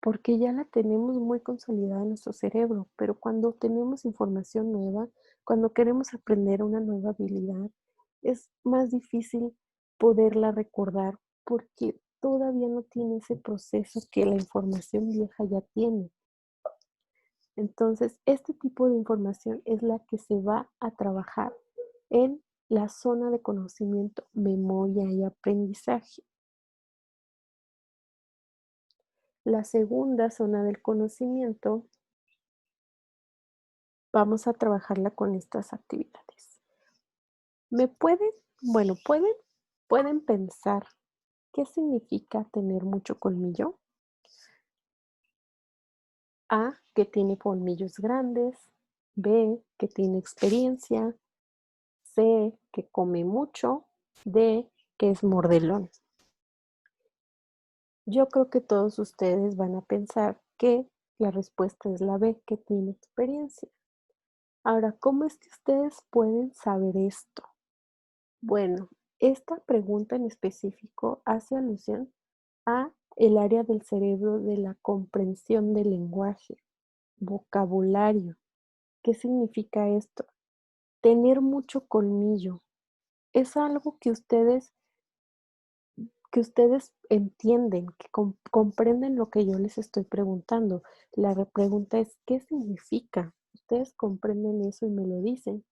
porque ya la tenemos muy consolidada en nuestro cerebro, pero cuando tenemos información nueva, cuando queremos aprender una nueva habilidad, es más difícil poderla recordar porque todavía no tiene ese proceso que la información vieja ya tiene. Entonces, este tipo de información es la que se va a trabajar en la zona de conocimiento, memoria y aprendizaje. La segunda zona del conocimiento vamos a trabajarla con estas actividades. ¿Me pueden, bueno, pueden pensar qué significa tener mucho colmillo? A, que tiene colmillos grandes. B, que tiene experiencia. C, que come mucho. D, que es mordelón. Yo creo que todos ustedes van a pensar que la respuesta es la B, que tiene experiencia. Ahora, ¿cómo es que ustedes pueden saber esto? Bueno, esta pregunta en específico hace alusión a el área del cerebro de la comprensión del lenguaje, vocabulario. ¿Qué significa esto? Tener mucho colmillo. Es algo que ustedes entienden, que comprenden lo que yo les estoy preguntando. La pregunta es, ¿qué significa? Ustedes comprenden eso y me lo dicen.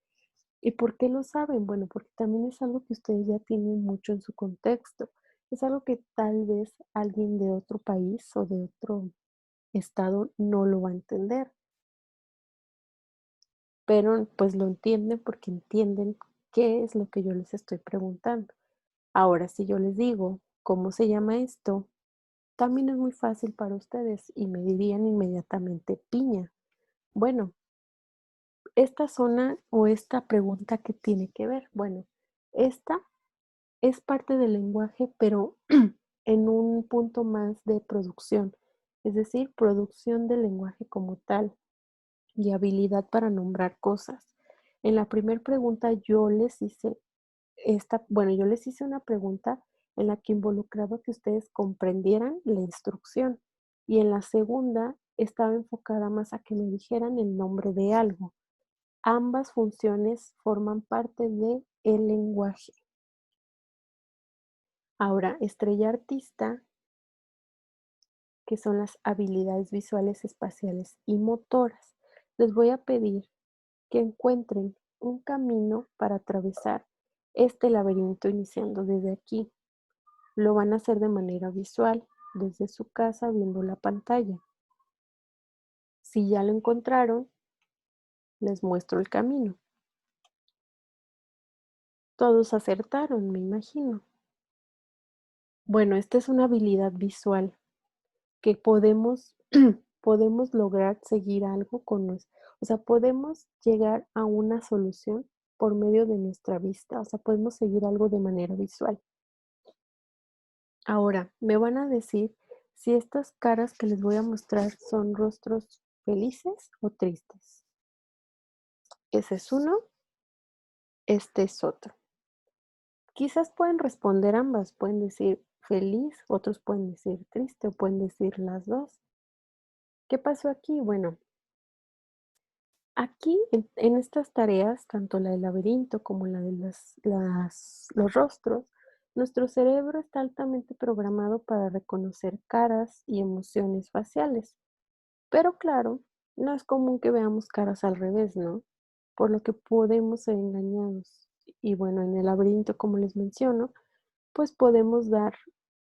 ¿Y por qué lo saben? Bueno, porque también es algo que ustedes ya tienen mucho en su contexto. Es algo que tal vez alguien de otro país o de otro estado no lo va a entender, pero pues lo entienden porque entienden qué es lo que yo les estoy preguntando. Ahora, si yo les digo, ¿cómo se llama esto? También es muy fácil para ustedes y me dirían inmediatamente piña. Bueno, esta zona o esta pregunta, ¿qué tiene que ver? Bueno, esta es parte del lenguaje, pero en un punto más de producción, es decir, producción del lenguaje como tal y habilidad para nombrar cosas. En la primera pregunta yo les hice una pregunta en la que involucraba que ustedes comprendieran la instrucción y en la segunda estaba enfocada más a que me dijeran el nombre de algo. Ambas funciones forman parte de el lenguaje. Ahora, estrella artista, que son las habilidades visuales, espaciales y motoras. Les voy a pedir que encuentren un camino para atravesar este laberinto iniciando desde aquí. lo van a hacer de manera visual, desde su casa viendo la pantalla. Si ya lo encontraron, les muestro el camino. Todos acertaron, me imagino. Bueno, esta es una habilidad visual que podemos, podemos lograr seguir algo o sea, podemos llegar a una solución por medio de nuestra vista, o sea, podemos seguir algo de manera visual. Ahora, me van a decir si estas caras que les voy a mostrar son rostros felices o tristes. Ese es uno, este es otro. Quizás pueden responder ambas, pueden decir feliz, otros pueden decir triste o pueden decir las dos. ¿Qué pasó aquí? Bueno, aquí en estas tareas, tanto la del laberinto como la de los rostros, nuestro cerebro está altamente programado para reconocer caras y emociones faciales. Pero claro, no es común que veamos caras al revés, ¿no? Por lo que podemos ser engañados. Y bueno, en el laberinto, como les menciono, pues podemos dar,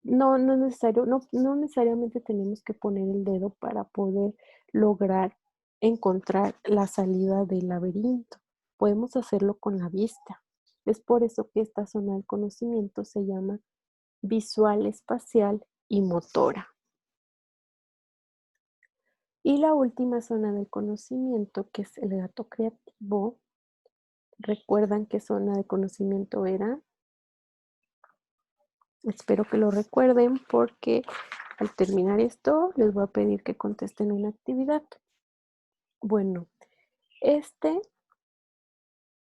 no es necesario, no necesariamente tenemos que poner el dedo para poder lograr encontrar la salida del laberinto. Podemos hacerlo con la vista. Es por eso que esta zona del conocimiento se llama visual, espacial y motora. Y la última zona del conocimiento, que es el gato creativo, ¿recuerdan qué zona de conocimiento era? Espero que lo recuerden porque al terminar esto les voy a pedir que contesten una actividad. Bueno, este,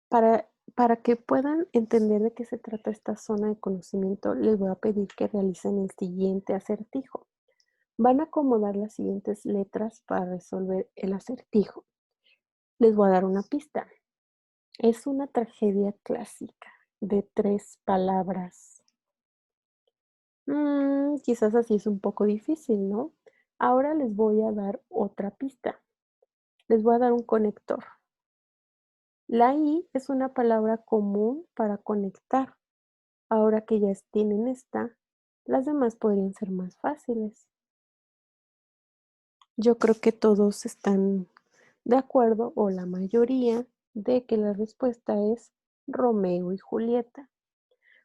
para que puedan entender de qué se trata esta zona de conocimiento, les voy a pedir que realicen el siguiente acertijo. Van a acomodar las siguientes letras para resolver el acertijo. Les voy a dar una pista. Es una tragedia clásica de 3 palabras. Quizás así es un poco difícil, ¿no? Ahora les voy a dar otra pista. Les voy a dar un conector. La I es una palabra común para conectar. Ahora que ya tienen esta, las demás podrían ser más fáciles. Yo creo que todos están de acuerdo, o la mayoría, de que la respuesta es Romeo y Julieta.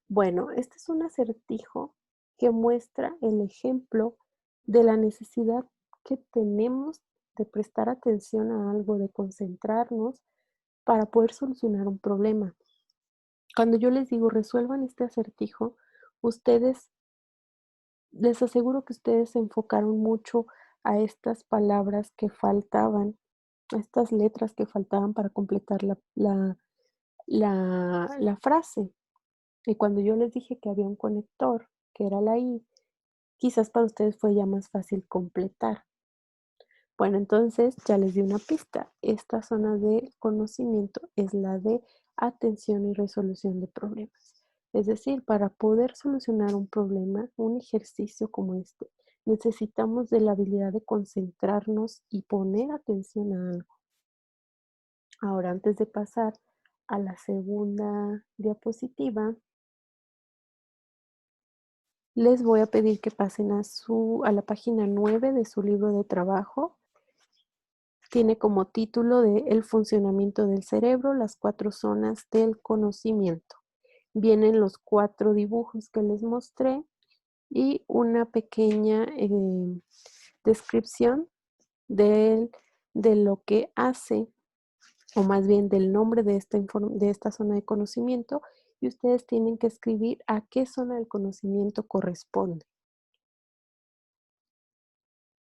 Bueno, este es un acertijo que muestra el ejemplo de la necesidad que tenemos de prestar atención a algo, de concentrarnos para poder solucionar un problema. Cuando yo les digo resuelvan este acertijo, ustedes, les aseguro que ustedes se enfocaron mucho a estas palabras que faltaban, a estas letras que faltaban para completar la frase. Y cuando yo les dije que había un conector, que era la I, quizás para ustedes fue ya más fácil completar. Bueno, entonces ya les di una pista. Esta zona de conocimiento es la de atención y resolución de problemas. Es decir, para poder solucionar un problema, un ejercicio como este, necesitamos de la habilidad de concentrarnos y poner atención a algo. Ahora, antes de pasar a la segunda diapositiva, les voy a pedir que pasen a la página 9 de su libro de trabajo. Tiene como título de El funcionamiento del cerebro, las 4 zonas del conocimiento. Vienen los 4 dibujos que les mostré y una pequeña descripción de lo que hace, o más bien del nombre de esta zona de conocimiento, y ustedes tienen que escribir a qué zona del conocimiento corresponde.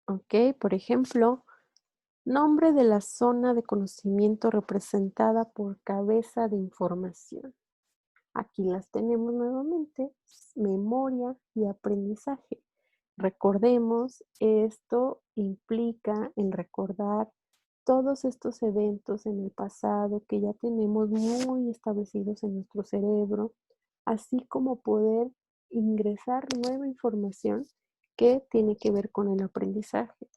Ok, por ejemplo, nombre de la zona de conocimiento representada por cabeza de información. Aquí las tenemos nuevamente, memoria y aprendizaje. Recordemos, esto implica el recordar todos estos eventos en el pasado que ya tenemos muy establecidos en nuestro cerebro, así como poder ingresar nueva información que tiene que ver con el aprendizaje.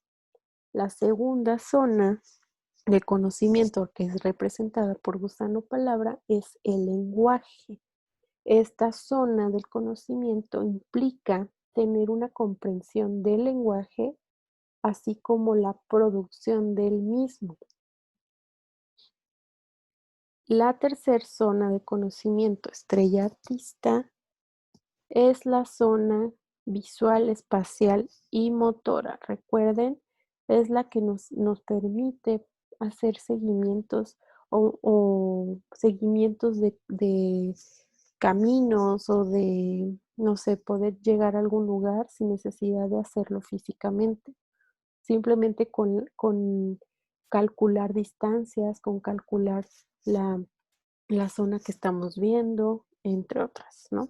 La segunda zona de conocimiento que es representada por gusano palabra es el lenguaje. Esta zona del conocimiento implica tener una comprensión del lenguaje, así como la producción del mismo. La tercer zona de conocimiento estrella artista es la zona visual, espacial y motora. Recuerden, es la que nos permite hacer seguimientos o seguimientos de caminos o de, no sé, poder llegar a algún lugar sin necesidad de hacerlo físicamente. Simplemente con calcular distancias, con calcular la zona que estamos viendo, entre otras, ¿no?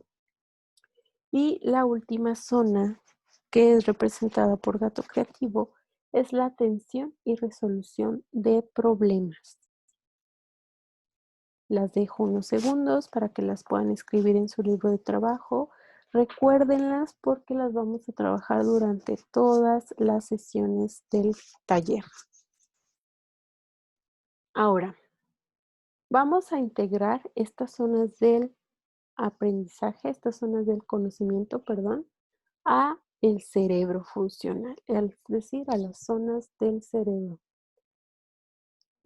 Y la última zona, que es representada por gato creativo, es la atención y resolución de problemas. Las dejo unos segundos para que las puedan escribir en su libro de trabajo. Recuérdenlas porque las vamos a trabajar durante todas las sesiones del taller. Ahora, vamos a integrar estas zonas del aprendizaje, estas zonas del conocimiento, perdón, a el cerebro funcional, es decir, a las zonas del cerebro.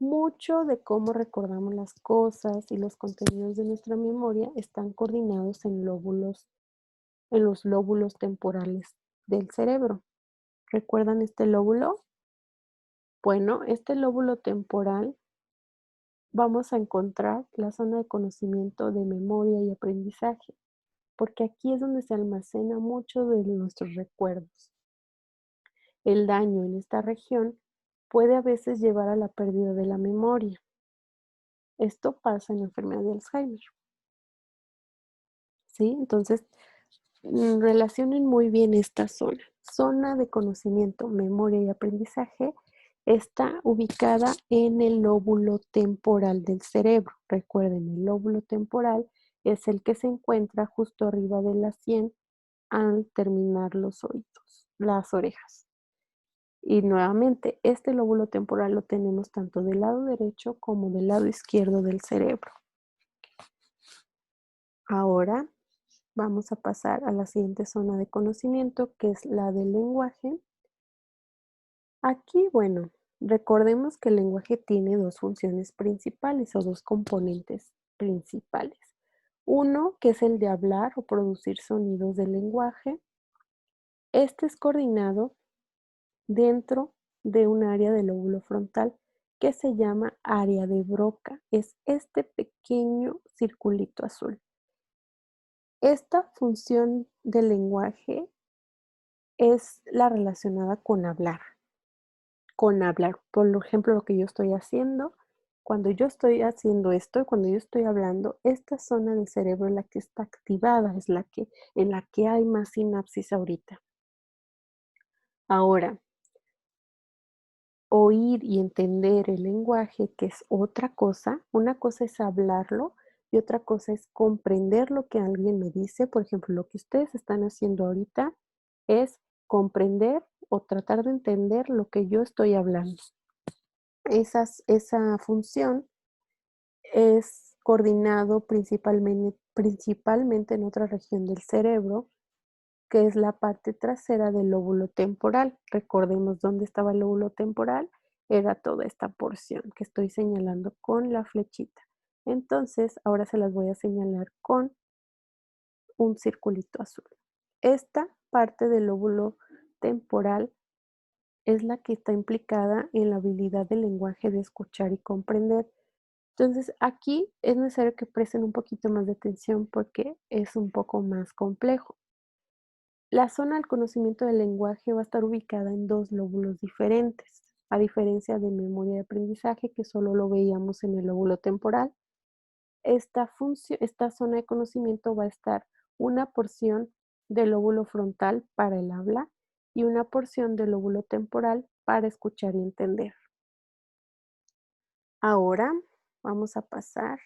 Mucho de cómo recordamos las cosas y los contenidos de nuestra memoria están coordinados en los lóbulos temporales del cerebro. ¿Recuerdan este lóbulo? Bueno, este lóbulo temporal vamos a encontrar la zona de conocimiento de memoria y aprendizaje, porque aquí es donde se almacena mucho de nuestros recuerdos. El daño en esta región puede a veces llevar a la pérdida de la memoria. Esto pasa en la enfermedad de Alzheimer, ¿sí? Entonces, relacionen muy bien esta zona. Zona de conocimiento, memoria y aprendizaje está ubicada en el lóbulo temporal del cerebro. Recuerden, el lóbulo temporal es el que se encuentra justo arriba de la sien al terminar los oídos, las orejas. Y nuevamente, este lóbulo temporal lo tenemos tanto del lado derecho como del lado izquierdo del cerebro. Ahora vamos a pasar a la siguiente zona de conocimiento, que es la del lenguaje. Aquí, bueno, recordemos que el lenguaje tiene dos funciones principales o dos componentes principales. Uno, que es el de hablar o producir sonidos del lenguaje. Este es coordinado dentro de un área del lóbulo frontal que se llama área de Broca. Es este pequeño circulito azul. Esta función del lenguaje es la relacionada con hablar. Con hablar, por ejemplo, lo que yo estoy haciendo, cuando yo estoy haciendo esto, cuando yo estoy hablando, esta zona del cerebro es la que está activada, es la que en la que hay más sinapsis ahorita. Ahora, oír y entender el lenguaje, que es otra cosa. Una cosa es hablarlo y otra cosa es comprender lo que alguien me dice. Por ejemplo, lo que ustedes están haciendo ahorita es comprender o tratar de entender lo que yo estoy hablando. Esa función es coordinado principalmente en otra región del cerebro, que es la parte trasera del lóbulo temporal. Recordemos dónde estaba el lóbulo temporal, era toda esta porción que estoy señalando con la flechita. Entonces, ahora se las voy a señalar con un circulito azul. Esta parte del lóbulo temporal es la que está implicada en la habilidad del lenguaje de escuchar y comprender. Entonces, aquí es necesario que presten un poquito más de atención porque es un poco más complejo. La zona del conocimiento del lenguaje va a estar ubicada en dos lóbulos diferentes, a diferencia de memoria y aprendizaje, que solo lo veíamos en el lóbulo temporal. Esta zona de conocimiento va a estar una porción del lóbulo frontal para el habla y una porción del lóbulo temporal para escuchar y entender. Ahora vamos a pasar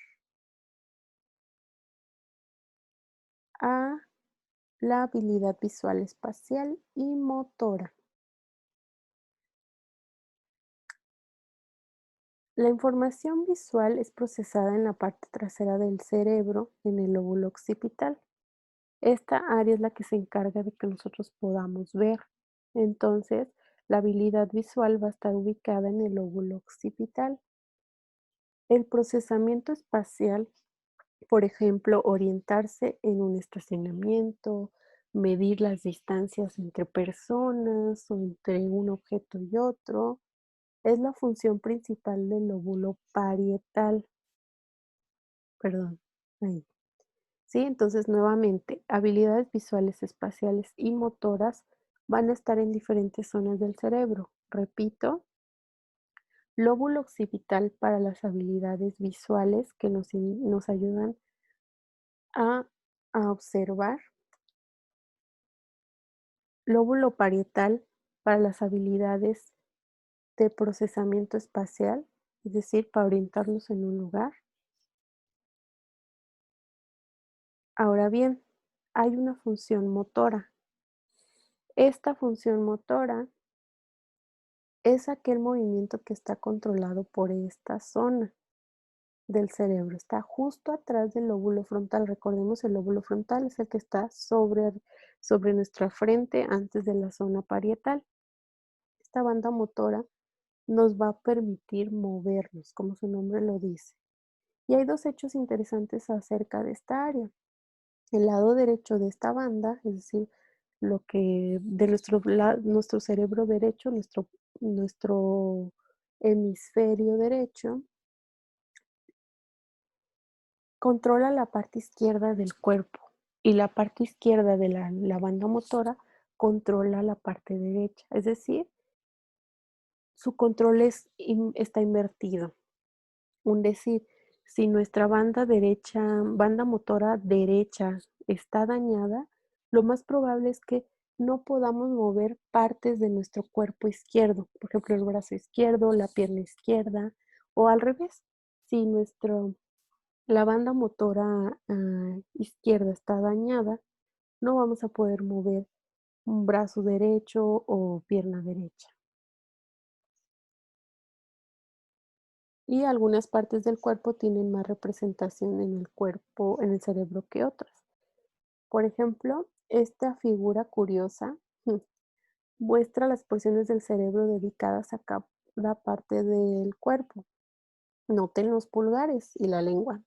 a la habilidad visual espacial y motora. La información visual es procesada en la parte trasera del cerebro, en el lóbulo occipital. Esta área es la que se encarga de que nosotros podamos ver. Entonces, la habilidad visual va a estar ubicada en el lóbulo occipital. El procesamiento espacial, por ejemplo, orientarse en un estacionamiento, medir las distancias entre personas o entre un objeto y otro, es la función principal del lóbulo parietal. Perdón, ahí. Sí, entonces nuevamente, habilidades visuales, espaciales y motoras van a estar en diferentes zonas del cerebro. Repito, lóbulo occipital para las habilidades visuales que nos ayudan a, a observar, lóbulo parietal para las habilidades de procesamiento espacial, es decir, para orientarnos en un lugar. Ahora bien, hay una función motora. Esta función motora es aquel movimiento que está controlado por esta zona del cerebro. Está justo atrás del lóbulo frontal. Recordemos, el lóbulo frontal es el que está sobre nuestra frente antes de la zona parietal. Esta banda motora nos va a permitir movernos, como su nombre lo dice. Y hay dos hechos interesantes acerca de esta área. El lado derecho de esta banda, es decir, lo que de nuestro cerebro derecho, nuestro hemisferio derecho, controla la parte izquierda del cuerpo y la parte izquierda de la banda motora controla la parte derecha. Es decir, su control está invertido. Un decir, si nuestra banda motora derecha está dañada, lo más probable es que no podamos mover partes de nuestro cuerpo izquierdo, por ejemplo, el brazo izquierdo, la pierna izquierda, o al revés. Si la banda motora izquierda está dañada, no vamos a poder mover un brazo derecho o pierna derecha. Y algunas partes del cuerpo tienen más representación en el cuerpo, en el cerebro que otras. Por ejemplo, esta figura curiosa muestra las porciones del cerebro dedicadas a cada parte del cuerpo. Noten los pulgares y la lengua.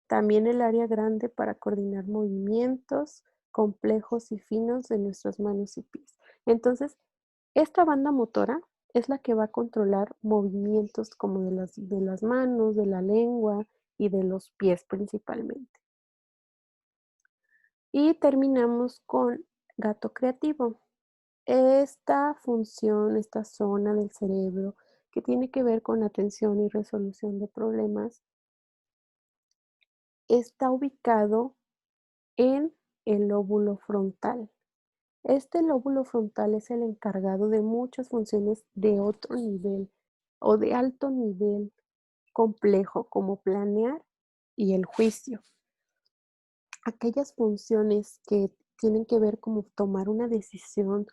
También el área grande para coordinar movimientos complejos y finos de nuestras manos y pies. Entonces, esta banda motora es la que va a controlar movimientos como de las manos, de la lengua y de los pies principalmente. Y terminamos con gato creativo. Esta función, esta zona del cerebro que tiene que ver con atención y resolución de problemas, está ubicado en el lóbulo frontal. Este lóbulo frontal es el encargado de muchas funciones de otro nivel o de alto nivel complejo, como planear y el juicio. Aquellas funciones que tienen que ver como tomar una decisión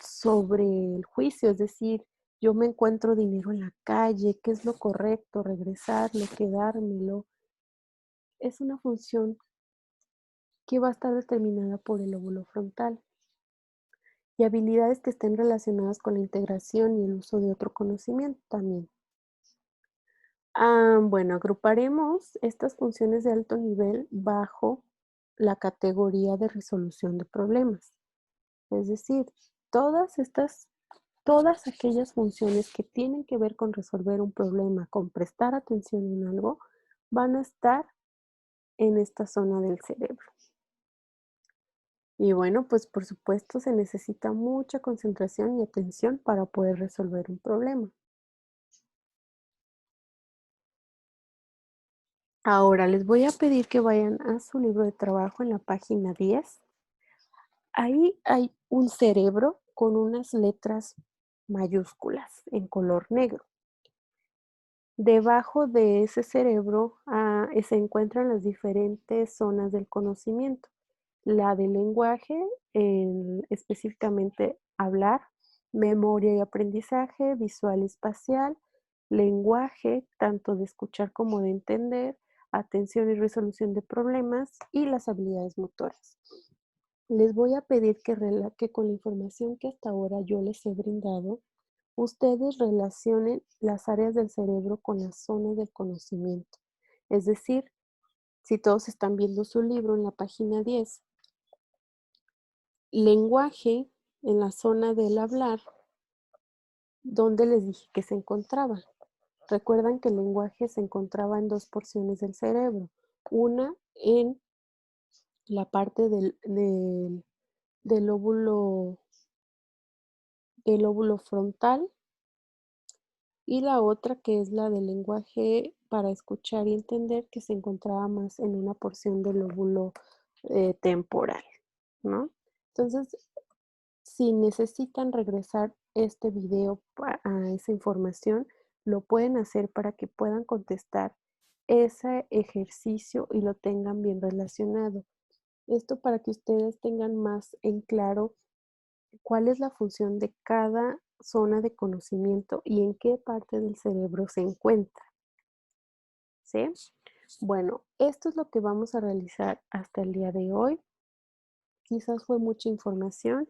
sobre el juicio, es decir, yo me encuentro dinero en la calle, qué es lo correcto, regresarlo, quedármelo, es una función que va a estar determinada por el lóbulo frontal. Y habilidades que estén relacionadas con la integración y el uso de otro conocimiento también. Bueno, agruparemos estas funciones de alto nivel bajo la categoría de resolución de problemas. Es decir, todas aquellas funciones que tienen que ver con resolver un problema, con prestar atención en algo, van a estar en esta zona del cerebro. Y bueno, pues por supuesto se necesita mucha concentración y atención para poder resolver un problema. Ahora les voy a pedir que vayan a su libro de trabajo en la página 10. Ahí hay un cerebro con unas letras mayúsculas en color negro. Debajo de ese cerebro se encuentran las diferentes zonas del conocimiento. La del lenguaje, específicamente hablar, memoria y aprendizaje, visual y espacial, lenguaje, tanto de escuchar como de entender, atención y resolución de problemas y las habilidades motoras. Les voy a pedir que con la información que hasta ahora yo les he brindado, ustedes relacionen las áreas del cerebro con las zonas del conocimiento. Es decir, si todos están viendo su libro en la página 10, lenguaje en la zona del hablar, ¿dónde les dije que se encontraba? Recuerdan que el lenguaje se encontraba en dos porciones del cerebro. Una en la parte del lóbulo frontal y la otra que es la del lenguaje para escuchar y entender, que se encontraba más en una porción del lóbulo temporal, ¿no? Entonces, si necesitan regresar este video a esa información, lo pueden hacer para que puedan contestar ese ejercicio y lo tengan bien relacionado. Esto para que ustedes tengan más en claro cuál es la función de cada zona de conocimiento y en qué parte del cerebro se encuentra, ¿sí? Bueno, esto es lo que vamos a realizar hasta el día de hoy. Quizás fue mucha información,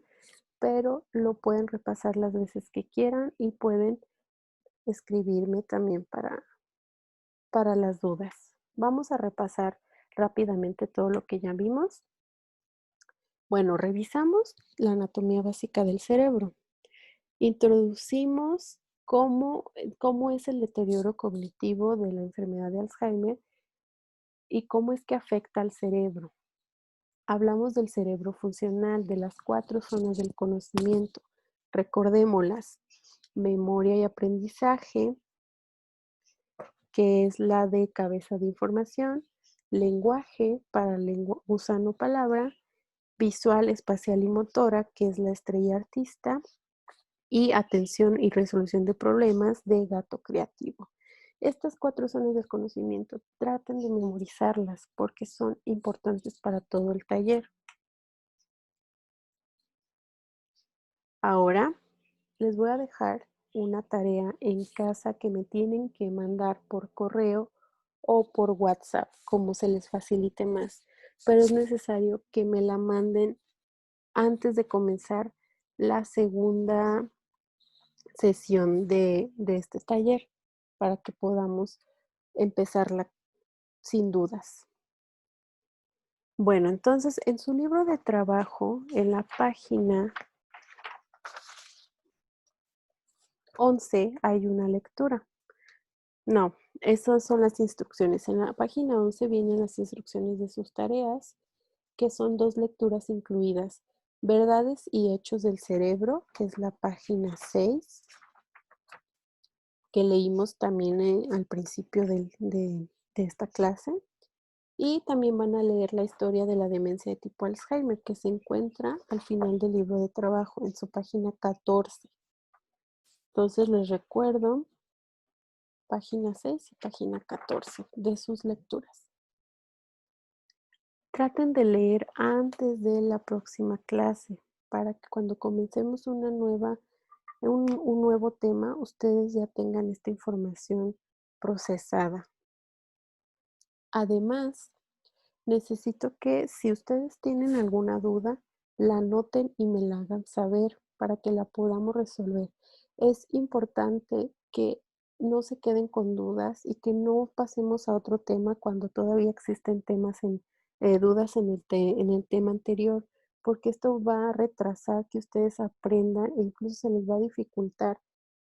pero lo pueden repasar las veces que quieran y pueden escribirme también para las dudas. Vamos a repasar rápidamente todo lo que ya vimos. Bueno, revisamos la anatomía básica del cerebro. Introducimos cómo es el deterioro cognitivo de la enfermedad de Alzheimer y cómo es que afecta al cerebro. Hablamos del cerebro funcional, de las 4 zonas del conocimiento. Recordémoslas: memoria y aprendizaje, que es la de cabeza de información; lenguaje, para lengua, usando palabra; visual, espacial y motora, que es la estrella artista; y atención y resolución de problemas, de gato creativo. Estas 4 zonas del conocimiento, traten de memorizarlas porque son importantes para todo el taller. Ahora les voy a dejar una tarea en casa que me tienen que mandar por correo o por WhatsApp, como se les facilite más, pero es necesario que me la manden antes de comenzar la segunda sesión de este taller para que podamos empezarla sin dudas. Bueno, entonces en su libro de trabajo, en la página 11 hay una lectura. No, esas son las instrucciones. En la página 11 vienen las instrucciones de sus tareas, que son 2 lecturas incluidas: Verdades y hechos del cerebro, que es la página 6, que leímos también al principio de esta clase. Y también van a leer la historia de la demencia de tipo Alzheimer, que se encuentra al final del libro de trabajo, en su página 14. Entonces les recuerdo, página 6 y página 14 de sus lecturas. Traten de leer antes de la próxima clase para que cuando comencemos un nuevo tema, ustedes ya tengan esta información procesada. Además, necesito que si ustedes tienen alguna duda, la anoten y me la hagan saber para que la podamos resolver. Es importante que no se queden con dudas y que no pasemos a otro tema cuando todavía existen dudas en el tema anterior, porque esto va a retrasar que ustedes aprendan e incluso se les va a dificultar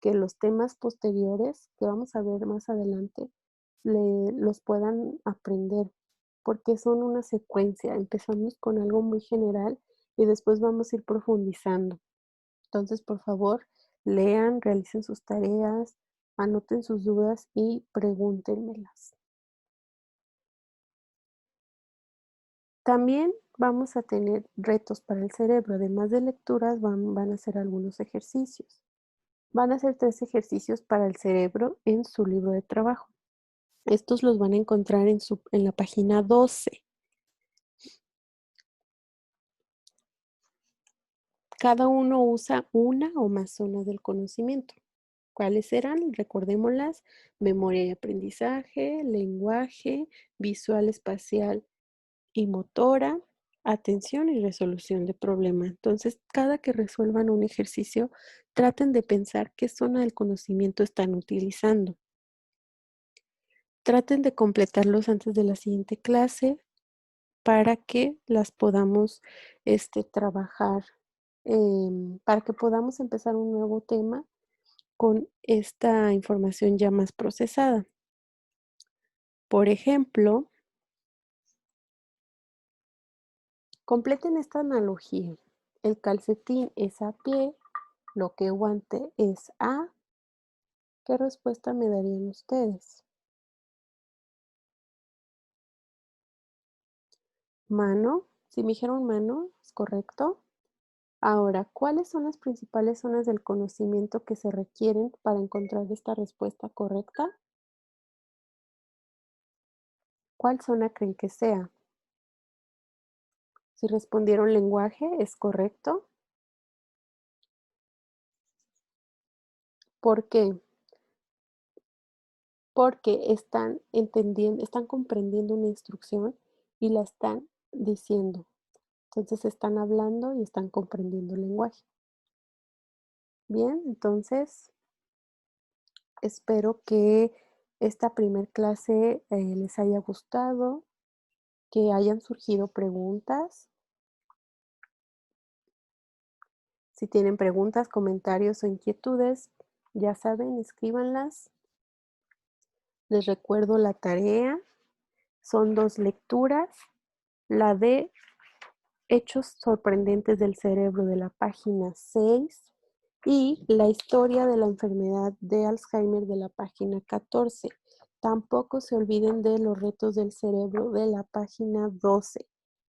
que los temas posteriores que vamos a ver más adelante los puedan aprender, porque son una secuencia. Empezamos con algo muy general y después vamos a ir profundizando. Entonces, por favor, lean, realicen sus tareas, anoten sus dudas y pregúntenmelas. También vamos a tener retos para el cerebro. Además de lecturas, van a hacer algunos ejercicios. Van a hacer 3 ejercicios para el cerebro en su libro de trabajo. Estos los van a encontrar en la página 12. Cada uno usa una o más zonas del conocimiento. ¿Cuáles eran? Recordémoslas: memoria y aprendizaje, lenguaje, visual, espacial y motora, atención y resolución de problema. Entonces, cada que resuelvan un ejercicio, traten de pensar qué zona del conocimiento están utilizando. Traten de completarlos antes de la siguiente clase para que las podamos, trabajar, para que podamos empezar un nuevo tema con esta información ya más procesada. Por ejemplo, completen esta analogía. El calcetín es a pie, lo que guante es a. ¿Qué respuesta me darían ustedes? Mano. Si me dijeron mano, ¿es correcto? Ahora, ¿cuáles son las principales zonas del conocimiento que se requieren para encontrar esta respuesta correcta? ¿Cuál zona creen que sea? Si respondieron lenguaje, ¿es correcto? ¿Por qué? Porque están entendiendo, están comprendiendo una instrucción y la están diciendo. Entonces están hablando y están comprendiendo el lenguaje. Bien, entonces espero que esta primer clase les haya gustado, que hayan surgido preguntas. Si tienen preguntas, comentarios o inquietudes, ya saben, escríbanlas. Les recuerdo la tarea. Son 2 lecturas, la de Hechos sorprendentes del cerebro de la página 6 y la historia de la enfermedad de Alzheimer de la página 14. Tampoco se olviden de los retos del cerebro de la página 12.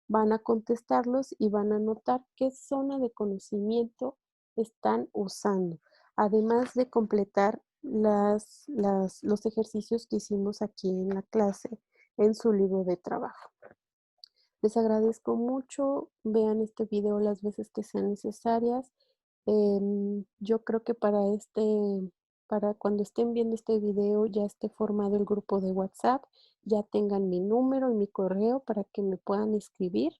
Van a contestarlos y van a notar qué zona de conocimiento están usando, además de completar los ejercicios que hicimos aquí en la clase en su libro de trabajo. Les agradezco mucho, vean este video las veces que sean necesarias. Yo creo que para cuando estén viendo este video ya esté formado el grupo de WhatsApp, ya tengan mi número y mi correo para que me puedan escribir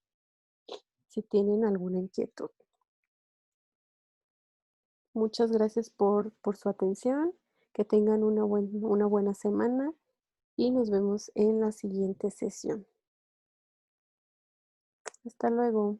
si tienen alguna inquietud. Muchas gracias por su atención, que tengan una buena semana y nos vemos en la siguiente sesión. Hasta luego.